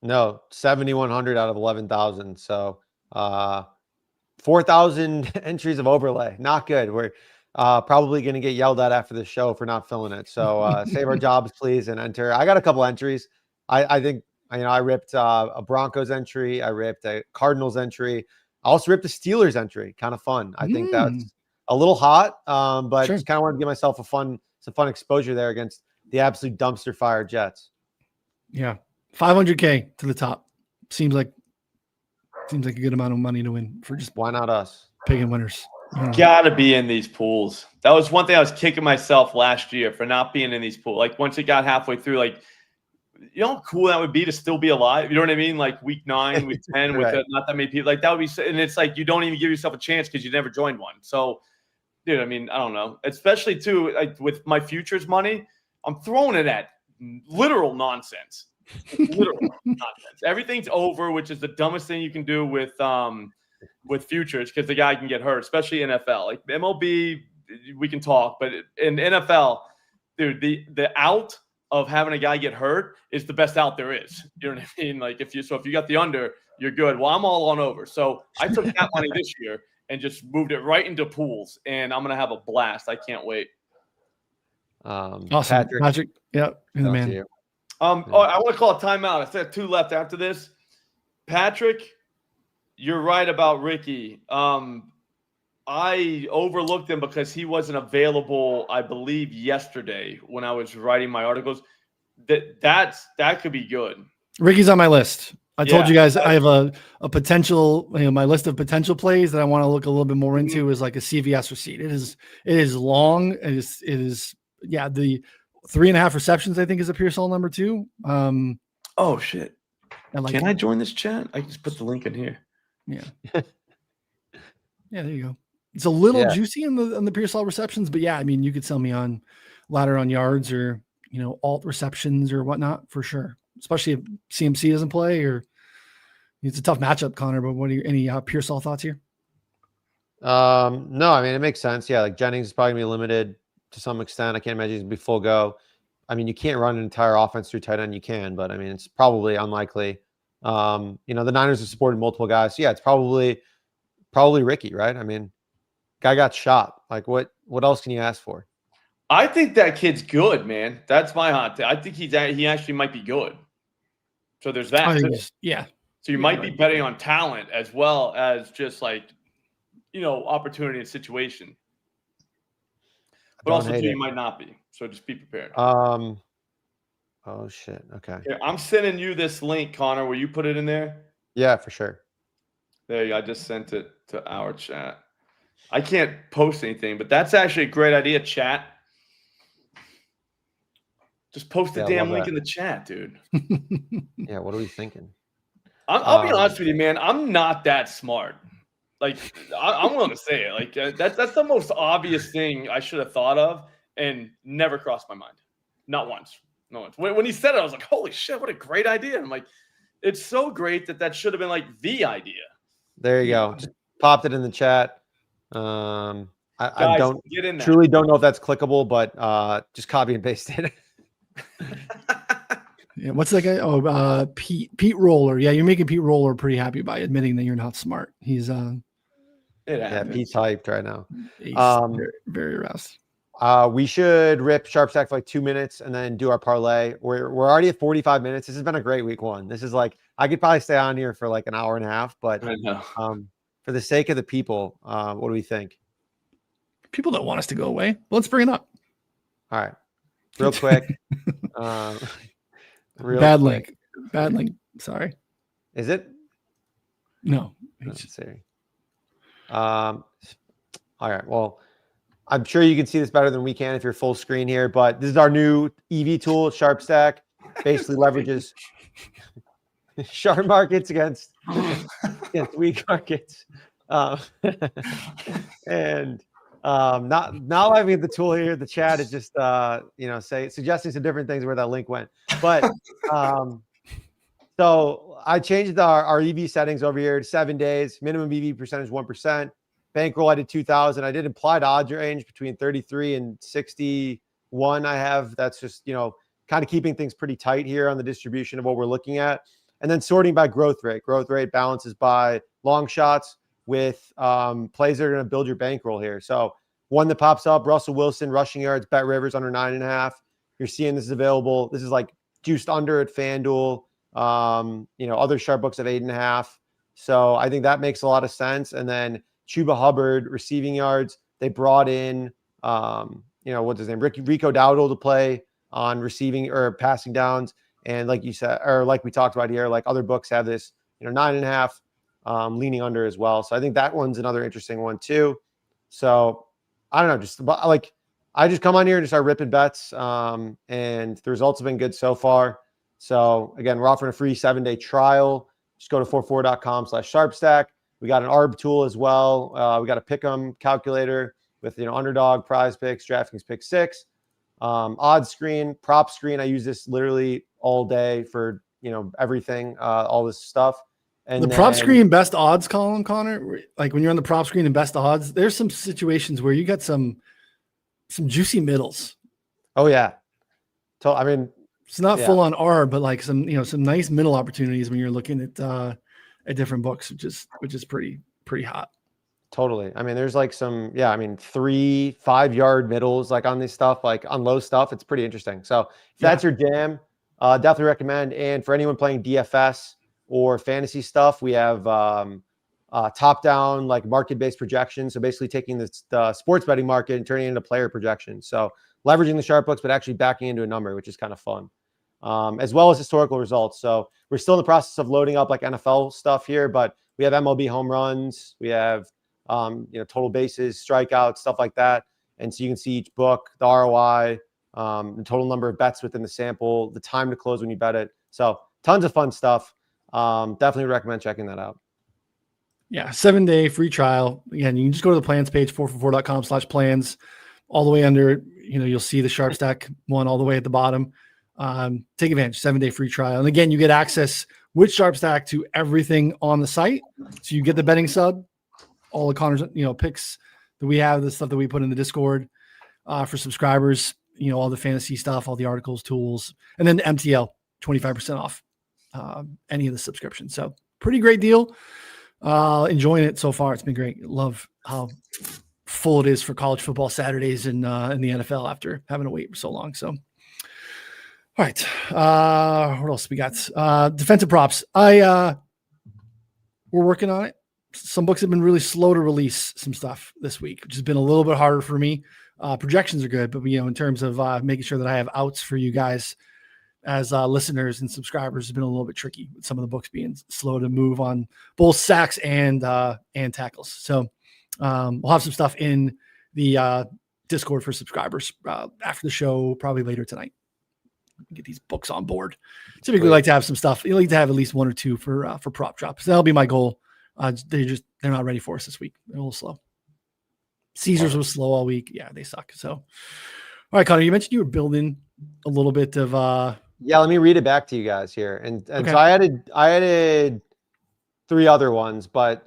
No, 7,100 out of 11,000. So 4,000 entries of overlay. Not good. We're probably going to get yelled at after the show for not filling it. So save our jobs, please, and enter. I got a couple entries. I think, I ripped a Broncos entry. I ripped a Cardinals entry. I also ripped a Steelers entry. Kind of fun. I think that's a little hot, but Sure. just kind of wanted to give myself some fun exposure there against the absolute dumpster fire Jets. Yeah. 500K to the top. Seems like a good amount of money to win for just Why not us? picking winners. Gotta be in these pools. That was one thing I was kicking myself last year for not being in these pools. Like once it got halfway through, like, you know how cool that would be to still be alive? You know what I mean? Like week 9, week 10, Right. with not that many people. Like that would be, and it's like you don't even give yourself a chance because you never joined one. So, dude, I mean, I don't know. Especially too, like with my futures money, I'm throwing it at literal nonsense. Literal nonsense. Everything's over, which is the dumbest thing you can do with futures because the guy can get hurt, especially NFL. Like MLB, we can talk, but in NFL, dude, the out of having a guy get hurt is the best out there is. You know what I mean? Like if you got the under, you're good. Well, I'm all on over. So I took that money this year and just moved it right into pools, and I'm gonna have a blast. I can't wait. Awesome. Patrick. Yeah, you're the man. I want to call a timeout. I said 2 left after this. Patrick, you're right about Ricky. I overlooked him because he wasn't available, I believe, yesterday when I was writing my articles. That could be good. Ricky's on my list. I told you guys I have a potential, my list of potential plays that I want to look a little bit more into is like a CVS receipt. It is long. It is the 3.5 receptions, I think, is a Pearsall number 2. Oh shit. Can I join this chat? I can just put the link in here. Yeah. Yeah, there you go. It's a little juicy on the Pearsall receptions, but I mean, you could sell me on ladder on yards or, alt receptions or whatnot for sure. Especially if CMC doesn't play, or it's a tough matchup, Connor. But what are any Pearsall thoughts here? No, I mean, it makes sense. Yeah, like Jennings is probably gonna be limited to some extent. I can't imagine he's gonna be full go. I mean, you can't run an entire offense through tight end. You can, but I mean, it's probably unlikely. The Niners have supported multiple guys. So yeah, it's probably Ricky, right? I mean, guy got shot. Like, what else can you ask for? I think that kid's good, man. That's my hot take. I think he actually might be good. So there's that. So you might be betting on talent as well as just like, opportunity and situation. But also too, you might not be. So just be prepared. Oh shit. Okay. Here, I'm sending you this link, Connor. Will you put it in there? Yeah, for sure. There you go. I just sent it to our chat. I can't post anything, but that's actually a great idea, chat. Just post the damn link in the chat, dude. Yeah, what are we thinking? I'll be honest with you, man. I'm not that smart. Like, I'm willing to say it. Like, that's the most obvious thing I should have thought of and never crossed my mind. Not once. No once. When he said it, I was like, holy shit, what a great idea. And I'm like, it's so great that should have been like the idea. There you go. Just popped it in the chat. I Guys, don't get in there. truly don't know if that's clickable, but just copy and paste it. Yeah, what's that guy? Oh, Pete Roller. Yeah, you're making Pete Roller pretty happy by admitting that you're not smart. He's Yeah, Pete's hyped right now. he's very, very aroused. We should rip Sharp Stack for like 2 minutes and then do our parlay. We're already at 45 minutes. This has been a great week one. This is like, I could probably stay on here for like an hour and a half, but I know. for the sake of the people, what do we think? People don't want us to go away. Let's bring it up. All right, real quick. Bad link. Bad link. Sorry. Is it? No. Let's see. All right. Well, I'm sure you can see this better than we can if you're full screen here, but this is our new EV tool, Sharp Stack. Basically leverages sharp markets against weak markets. And not having the tool here, the chat is just suggesting some different things where that link went. But so I changed our EV settings over here to 7 days, minimum EV percentage 1%. Bankroll I did 2,000. I did implied odds range between 33 and 61. I have that's just kind of keeping things pretty tight here on the distribution of what we're looking at, and then sorting by growth rate. Growth rate balances by long shots with plays that are going to build your bankroll here. So one that pops up: Russell Wilson rushing yards, Bet Rivers under 9.5. You're seeing this is available. This is like juiced under at FanDuel. Other sharp books of 8.5. So I think that makes a lot of sense. And then Chuba Hubbard receiving yards. They brought in, what's his name? Rico Dowdle to play on receiving or passing downs. And like you said, or like we talked about here, like other books have this, 9.5 leaning under as well. So I think that one's another interesting one too. So I don't know, just like I just come on here and just start ripping bets. And the results have been good so far. So again, we're offering a free 7-day trial. Just go to 44.com/sharpstack. We got an ARB tool as well. We got a pick'em calculator with underdog, prize picks, DraftKings pick 6, odds screen, prop screen. I use this literally all day for everything, all this stuff. And the prop screen best odds column, Connor. Like when you're on the prop screen and best odds, there's some situations where you got some juicy middles. Oh yeah, so I mean, it's not full on ARB, but like some nice middle opportunities when you're looking at different books, which is pretty hot. Totally. I mean, there's like some, 3-5 yard middles, like on this stuff, like on low stuff. It's pretty interesting. So if that's your jam, definitely recommend. And for anyone playing DFS or fantasy stuff, we have top down, like market-based projections. So basically taking the sports betting market and turning it into player projections. So leveraging the sharp books, but actually backing into a number, which is kind of fun. As well as historical results. So we're still in the process of loading up like NFL stuff here, but we have MLB home runs, we have total bases, strikeouts, stuff like that. And so you can see each book, the ROI, the total number of bets within the sample, the time to close when you bet it. So tons of fun stuff. Definitely recommend checking that out. Yeah, 7-day free trial. Again, you can just go to the plans page, 444.com/plans. All the way under, you'll see the Sharp Stack one all the way at the bottom. Take advantage, 7-day free trial. And again, you get access with Sharp Stack to everything on the site. So you get the betting sub, all the Connor's, picks that we have, the stuff that we put in the Discord for subscribers, all the fantasy stuff, all the articles, tools, and then MTL, 25% off any of the subscriptions. So pretty great deal. Enjoying it so far. It's been great. Love how full it is for college football Saturdays in the NFL after having to wait for so long. So, all right. What else we got? Defensive props. We're working on it. Some books have been really slow to release some stuff this week, which has been a little bit harder for me. Projections are good, but in terms of making sure that I have outs for you guys as listeners and subscribers has been a little bit tricky with some of the books being slow to move on both sacks and tackles. So we'll have some stuff in the Discord for subscribers after the show, probably later tonight. Get these books on board. Typically like to have some stuff. You like to have at least 1 or 2 for prop drops. That'll be my goal. They're not ready for us this week. They're a little slow. Caesars was slow all week. Yeah, they suck. So, all right, Connor, you mentioned you were building a little bit of Yeah, let me read it back to you guys here. And Okay. so I added 3 other ones, but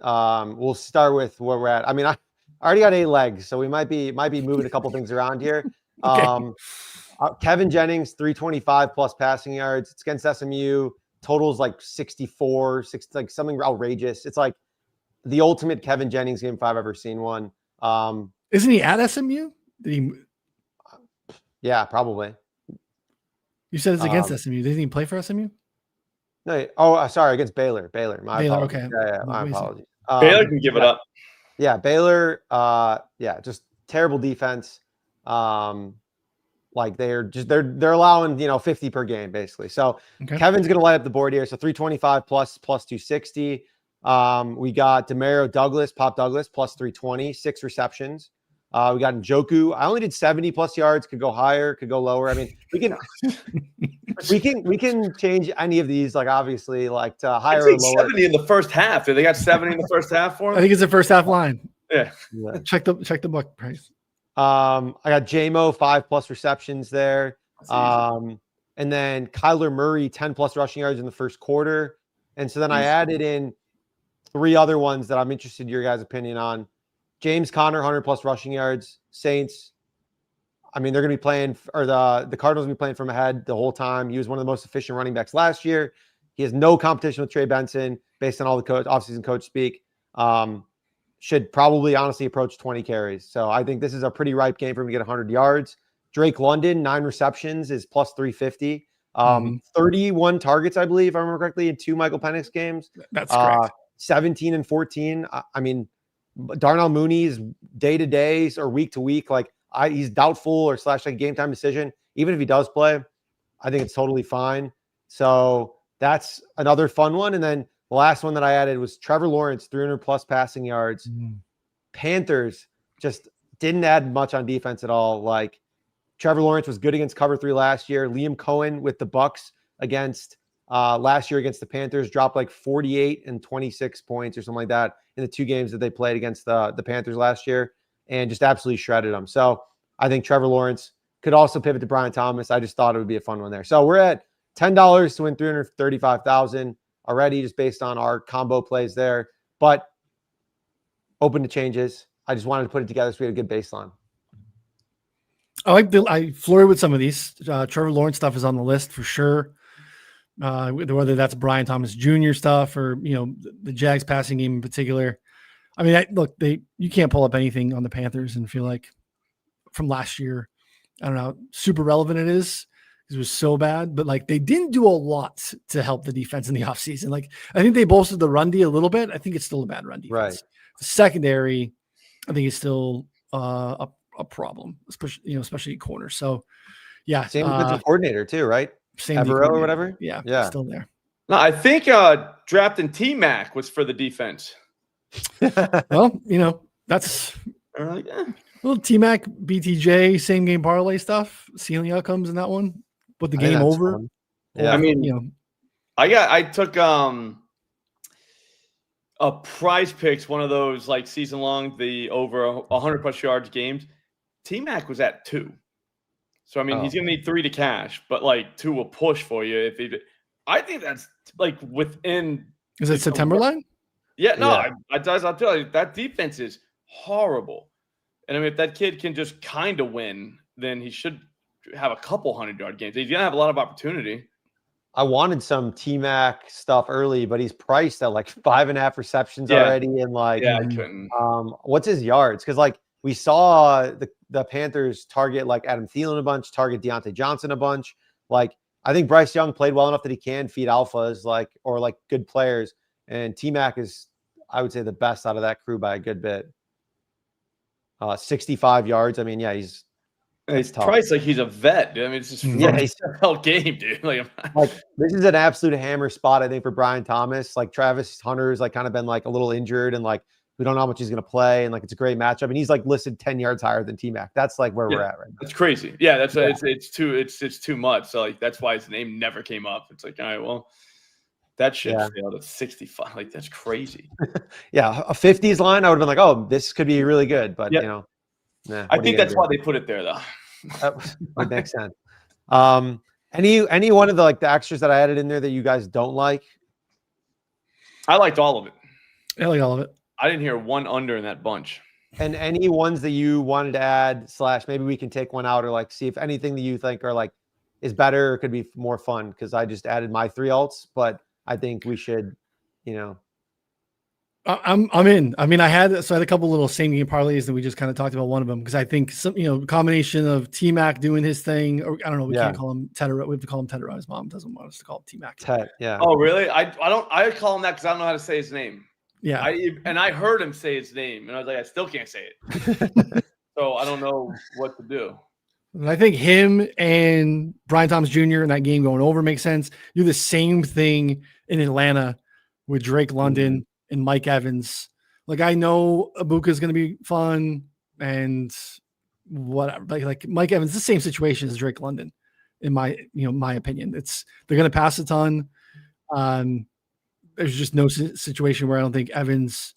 we'll start with where we're at. I mean, I already got 8 legs, so we might be moving a couple things around here. Okay. Kevin Jennings, 325 plus passing yards. It's against SMU. Totals like 64, like something outrageous. It's like the ultimate Kevin Jennings game if I've ever seen one. Isn't he at SMU? Yeah, probably. You said it's against SMU. Didn't he play for SMU? No, sorry, against Baylor. My Baylor, apologies. okay. Yeah, my apologies. Baylor can give it up. Yeah, Baylor. Just terrible defense. Like they're allowing 50 per game basically. So Okay. Kevin's gonna light up the board here. So 325 plus 260. We got Demario Douglas, Pop Douglas plus 320, 6 receptions. We got Njoku. I only did 70 plus yards. Could go higher, could go lower. I mean, we can change any of these. Like obviously, like to higher or lower. 70 in the first half. Did they got 70 in the first half for him? I think it's the first half line. Yeah. Check the book price. I got JMO 5+ receptions there. And then Kyler Murray 10+ rushing yards in the first quarter. And so then I added in 3 other ones that I'm interested in your guys' opinion on. James Conner, 100+ rushing yards. Saints. I mean, they're going to be playing, or the Cardinals will be playing from ahead the whole time. He was one of the most efficient running backs last year. He has no competition with Trey Benson based on all the offseason coach speak. Should probably honestly approach 20 carries. So I think this is a pretty ripe game for him to get 100 yards. Drake London, 9 receptions is plus 350. 31 targets, I believe, if I remember correctly, in 2 Michael Penix games. That's correct. 17 and 14. I mean, Darnell Mooney's day-to-day or week-to-week, like he's doubtful or / like game time decision. Even if he does play, I think it's totally fine. So that's another fun one. And then the last one that I added was Trevor Lawrence, 300+ passing yards. Panthers just didn't add much on defense at all. Like Trevor Lawrence was good against cover 3 last year. Liam Cohen with the Bucks against last year against the Panthers dropped like 48 and 26 points or something like that in the 2 games that they played against the Panthers last year, and just absolutely shredded them. So I think Trevor Lawrence could also pivot to Brian Thomas. I just thought it would be a fun one there. So we're at $10 to win $335,000 already, just based on our combo plays there, but open to changes. I just wanted to put it together so we had a good baseline. I flirted with some of these. Trevor Lawrence stuff is on the list for sure. Whether that's Brian Thomas Jr. stuff or the Jags passing game in particular. I mean, you can't pull up anything on the Panthers and feel like from last year, I don't know how super relevant it is because it was so bad, but like they didn't do a lot to help the defense in the offseason. Like I think they bolstered the run D a little bit. I think it's still a bad run defense. Right. The secondary, I think is still a problem, especially at corner. So yeah. Same defensive coordinator too, right? Same Evero or whatever. Yeah. Still there. No, I think drafting T-Mac was for the defense. Well, that's Like, little T-Mac, BTJ, same game parlay stuff. Seeing the outcomes in that one. Put the game over. Fun. Yeah. I mean, I took a Prize Picks, one of those like season long, the over 100+ yards games. T-Mac was at 2. So I mean, he's gonna need 3 to cash, but like 2 will push for you if he. I think that's like within. Is it September line? Yeah, no, Yeah. I'll tell you that defense is horrible, and I mean if that kid can just kind of win, then he should have a couple 100-yard games. He's gonna have a lot of opportunity. I wanted some T-Mac stuff early, but he's priced at like 5.5 receptions already, and like, I couldn't. What's his yards? Because like we saw the Panthers target like Adam Thielen a bunch, target Deontay Johnson a bunch. Like I think Bryce Young played well enough that he can feed alphas or good players, and T-Mac is, I would say, the best out of that crew by a good bit. 65 yards. I mean, yeah, he's tough. Priced like he's a vet, dude. I mean, it's just he's a hell game, dude. Like this is an absolute hammer spot, I think, for Brian Thomas. Like Travis Hunter's like kind of been like a little injured, and like we don't know how much he's going to play, and like it's a great matchup. And he's like listed 10 yards higher than T-Mac. That's like where we're at right now. That's crazy. Yeah, it's too much. So like that's why his name never came up. It's like, all right, well, that shit failed at 65. Like that's crazy. Yeah, a 50s line, I would have been like, oh, this could be really good, but I think that's why they put it there, though. That would make sense. Any one of the like the extras that I added in there that you guys don't like? I liked all of it. I like all of it. I didn't hear one under in that bunch. And any ones that you wanted to add, / maybe we can take one out or like see if anything that you think are like is better or could be more fun, because I just added my 3 alts, but I think we should, you know. I'm in. I mean, I had a couple little same game parlays that we just kind of talked about one of them, because I think some, combination of T-Mac doing his thing, or I don't know, we can't call him Tedder. We have to call him Tedder. His mom doesn't want us to call him T-Mac. Yeah. Oh, really? I call him that because I don't know how to say his name. Yeah. I heard him say his name, and I was like, I still can't say it. So I don't know what to do. And I think him and Brian Thomas Jr. in that game going over makes sense. Do the same thing in Atlanta with Drake London and Mike Evans. Like, I know Ibuka is going to be fun and whatever. Like Mike Evans, the same situation as Drake London, in my opinion. They're going to pass a ton. There's just no situation where I don't think Evans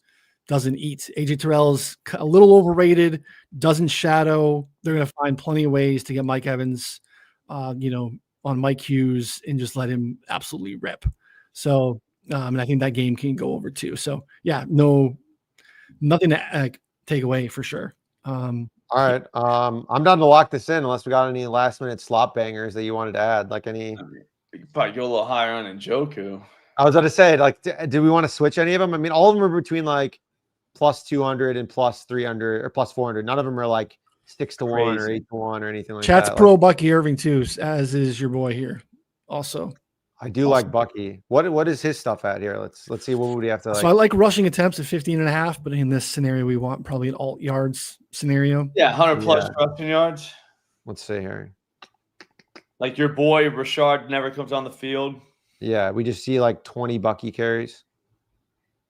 doesn't eat. AJ Terrell's a little overrated, doesn't shadow. They're going to find plenty of ways to get Mike Evans, on Mike Hughes and just let him absolutely rip. So, and I think that game can go over too. So yeah, nothing to take away for sure. All right. I'm down to lock this in unless we got any last minute slot bangers that you wanted to add, like any. You could probably go a little higher on Njoku. I was about to say, like, do we want to switch any of them? I mean, all of them are between like plus 200 and plus 300 or plus 400. None of them are like 6 to 1 or 8 to 1 or anything like Chat's that. pro Bucky Irving too, as is your boy here. Also, I do like Bucky. What is his stuff at here? Let's see. What would we have to like? So I like rushing attempts at 15.5, but in this scenario, we want probably an alt yards scenario. Yeah, 100 plus rushing yards. Let's see here. Like your boy Rashard never comes on the field. Yeah, we just see like 20 Bucky carries.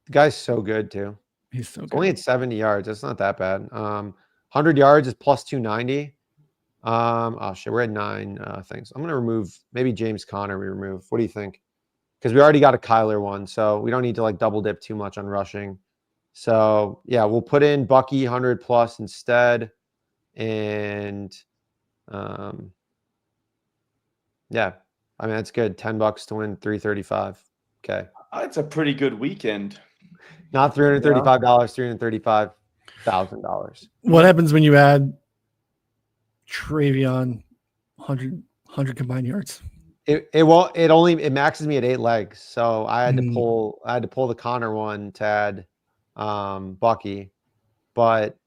The guy's so good too. He's so good. Only at 70 yards. That's not that bad. 100 yards is plus 290. Oh shit, we're at 9 things. I'm gonna remove maybe James Conner. We remove. What do you think? Because we already got a Kyler one, so we don't need to like double dip too much on rushing. So yeah, we'll put in Bucky 100 plus instead, and yeah, I mean that's good. $10 to win 335. Okay, That's a pretty good weekend. not $335, $335,000. What happens when you add Travion 100 combined yards? It maxes me at 8 legs. So I had to pull the Connor one to add Bucky. But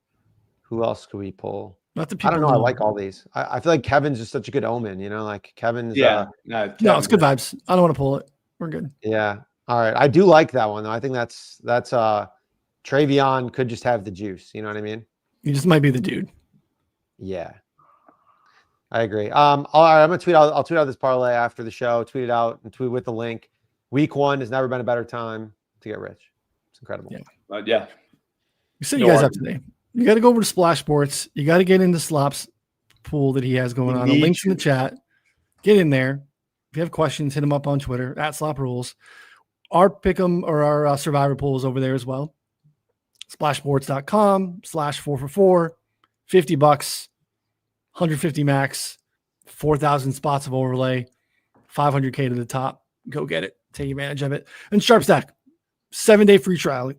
who else could we pull? Not the people. I don't know. I like all these. I feel like Kevin's just such a good omen, like Kevin's no, it's good vibes. I don't want to pull it. We're good. Yeah. All right. I do like that one though. I think that's Travion could just have the juice, you know what I mean? He just might be the dude. Yeah. I agree. All right, I'm gonna tweet out. I'll tweet out this parlay after the show. Tweet it out and tweet with the link. Week 1 has never been a better time to get rich. It's incredible. Yeah. You set you guys up today. You got to go over to Splash Sports. You got to get into Slop's pool that he has going on. The link's in the chat. Get in there. If you have questions, hit him up on Twitter at Slop Rules. Our pick'em or our survivor pool is over there as well. Splashsports.com/4for4. $50, 150 max, 4,000 spots of overlay, 500K to the top. Go get it. Take advantage of it. And SharpStack, 7-day free trial.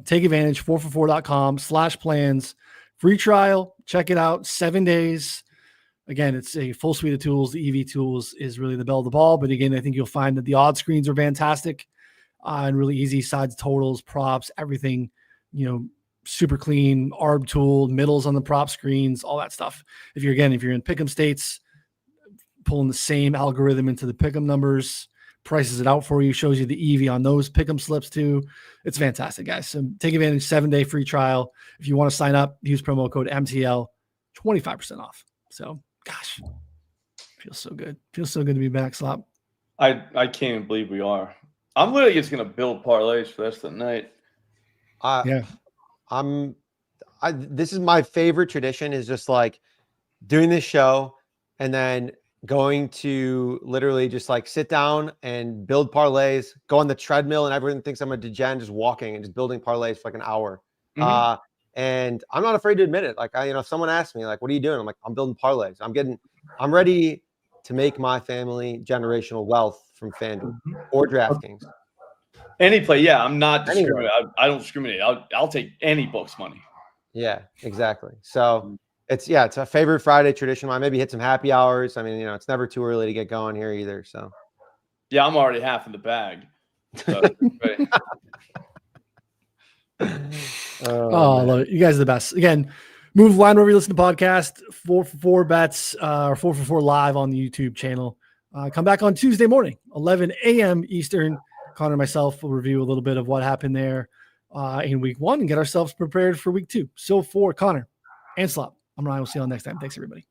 Take advantage. 4for4.com/plans. Free trial. Check it out. 7 days. Again, it's a full suite of tools. The EV tools is really the bell of the ball. But again, I think you'll find that the odd screens are fantastic and really easy. Sides, totals, props, everything, super clean, ARB tool, middles on the prop screens, all that stuff. If you're in pick'em states, pulling the same algorithm into the pick'em numbers, prices it out for you, shows you the EV on those pick'em slips too. It's fantastic, guys. So take advantage, 7-day free trial. If you want to sign up, use promo code MTL, 25% off. So, gosh, feels so good. Feels so good to be back, Slop. I can't believe we are. I'm literally just gonna build parlays for the rest of the night. Yeah. This is my favorite tradition, is just like doing this show and then going to literally just like sit down and build parlays, go on the treadmill, and everyone thinks I'm a degen, just walking and just building parlays for like an hour. And I'm not afraid to admit it. Like if someone asks me like, what are you doing? I'm like, I'm building parlays. I'm ready to make my family generational wealth from FanDuel or DraftKings. Any play, yeah. I'm not Anyway. discriminating. I don't discriminate. I'll take any book's money. Yeah, exactly. So it's a favorite Friday tradition. I maybe hit some happy hours. I mean, it's never too early to get going here either. So Yeah, I'm already half in the bag. So, Oh, I love it. You guys are the best. Again, move line wherever you listen to podcast. 4 for 4 bets or 4 for 4 live on the YouTube channel. Come back on Tuesday morning, 11 a.m. Eastern. Connor and myself will review a little bit of what happened there in week 1 and get ourselves prepared for week 2. So for Connor and Slop, I'm Ryan. We'll see you all next time. Thanks, everybody.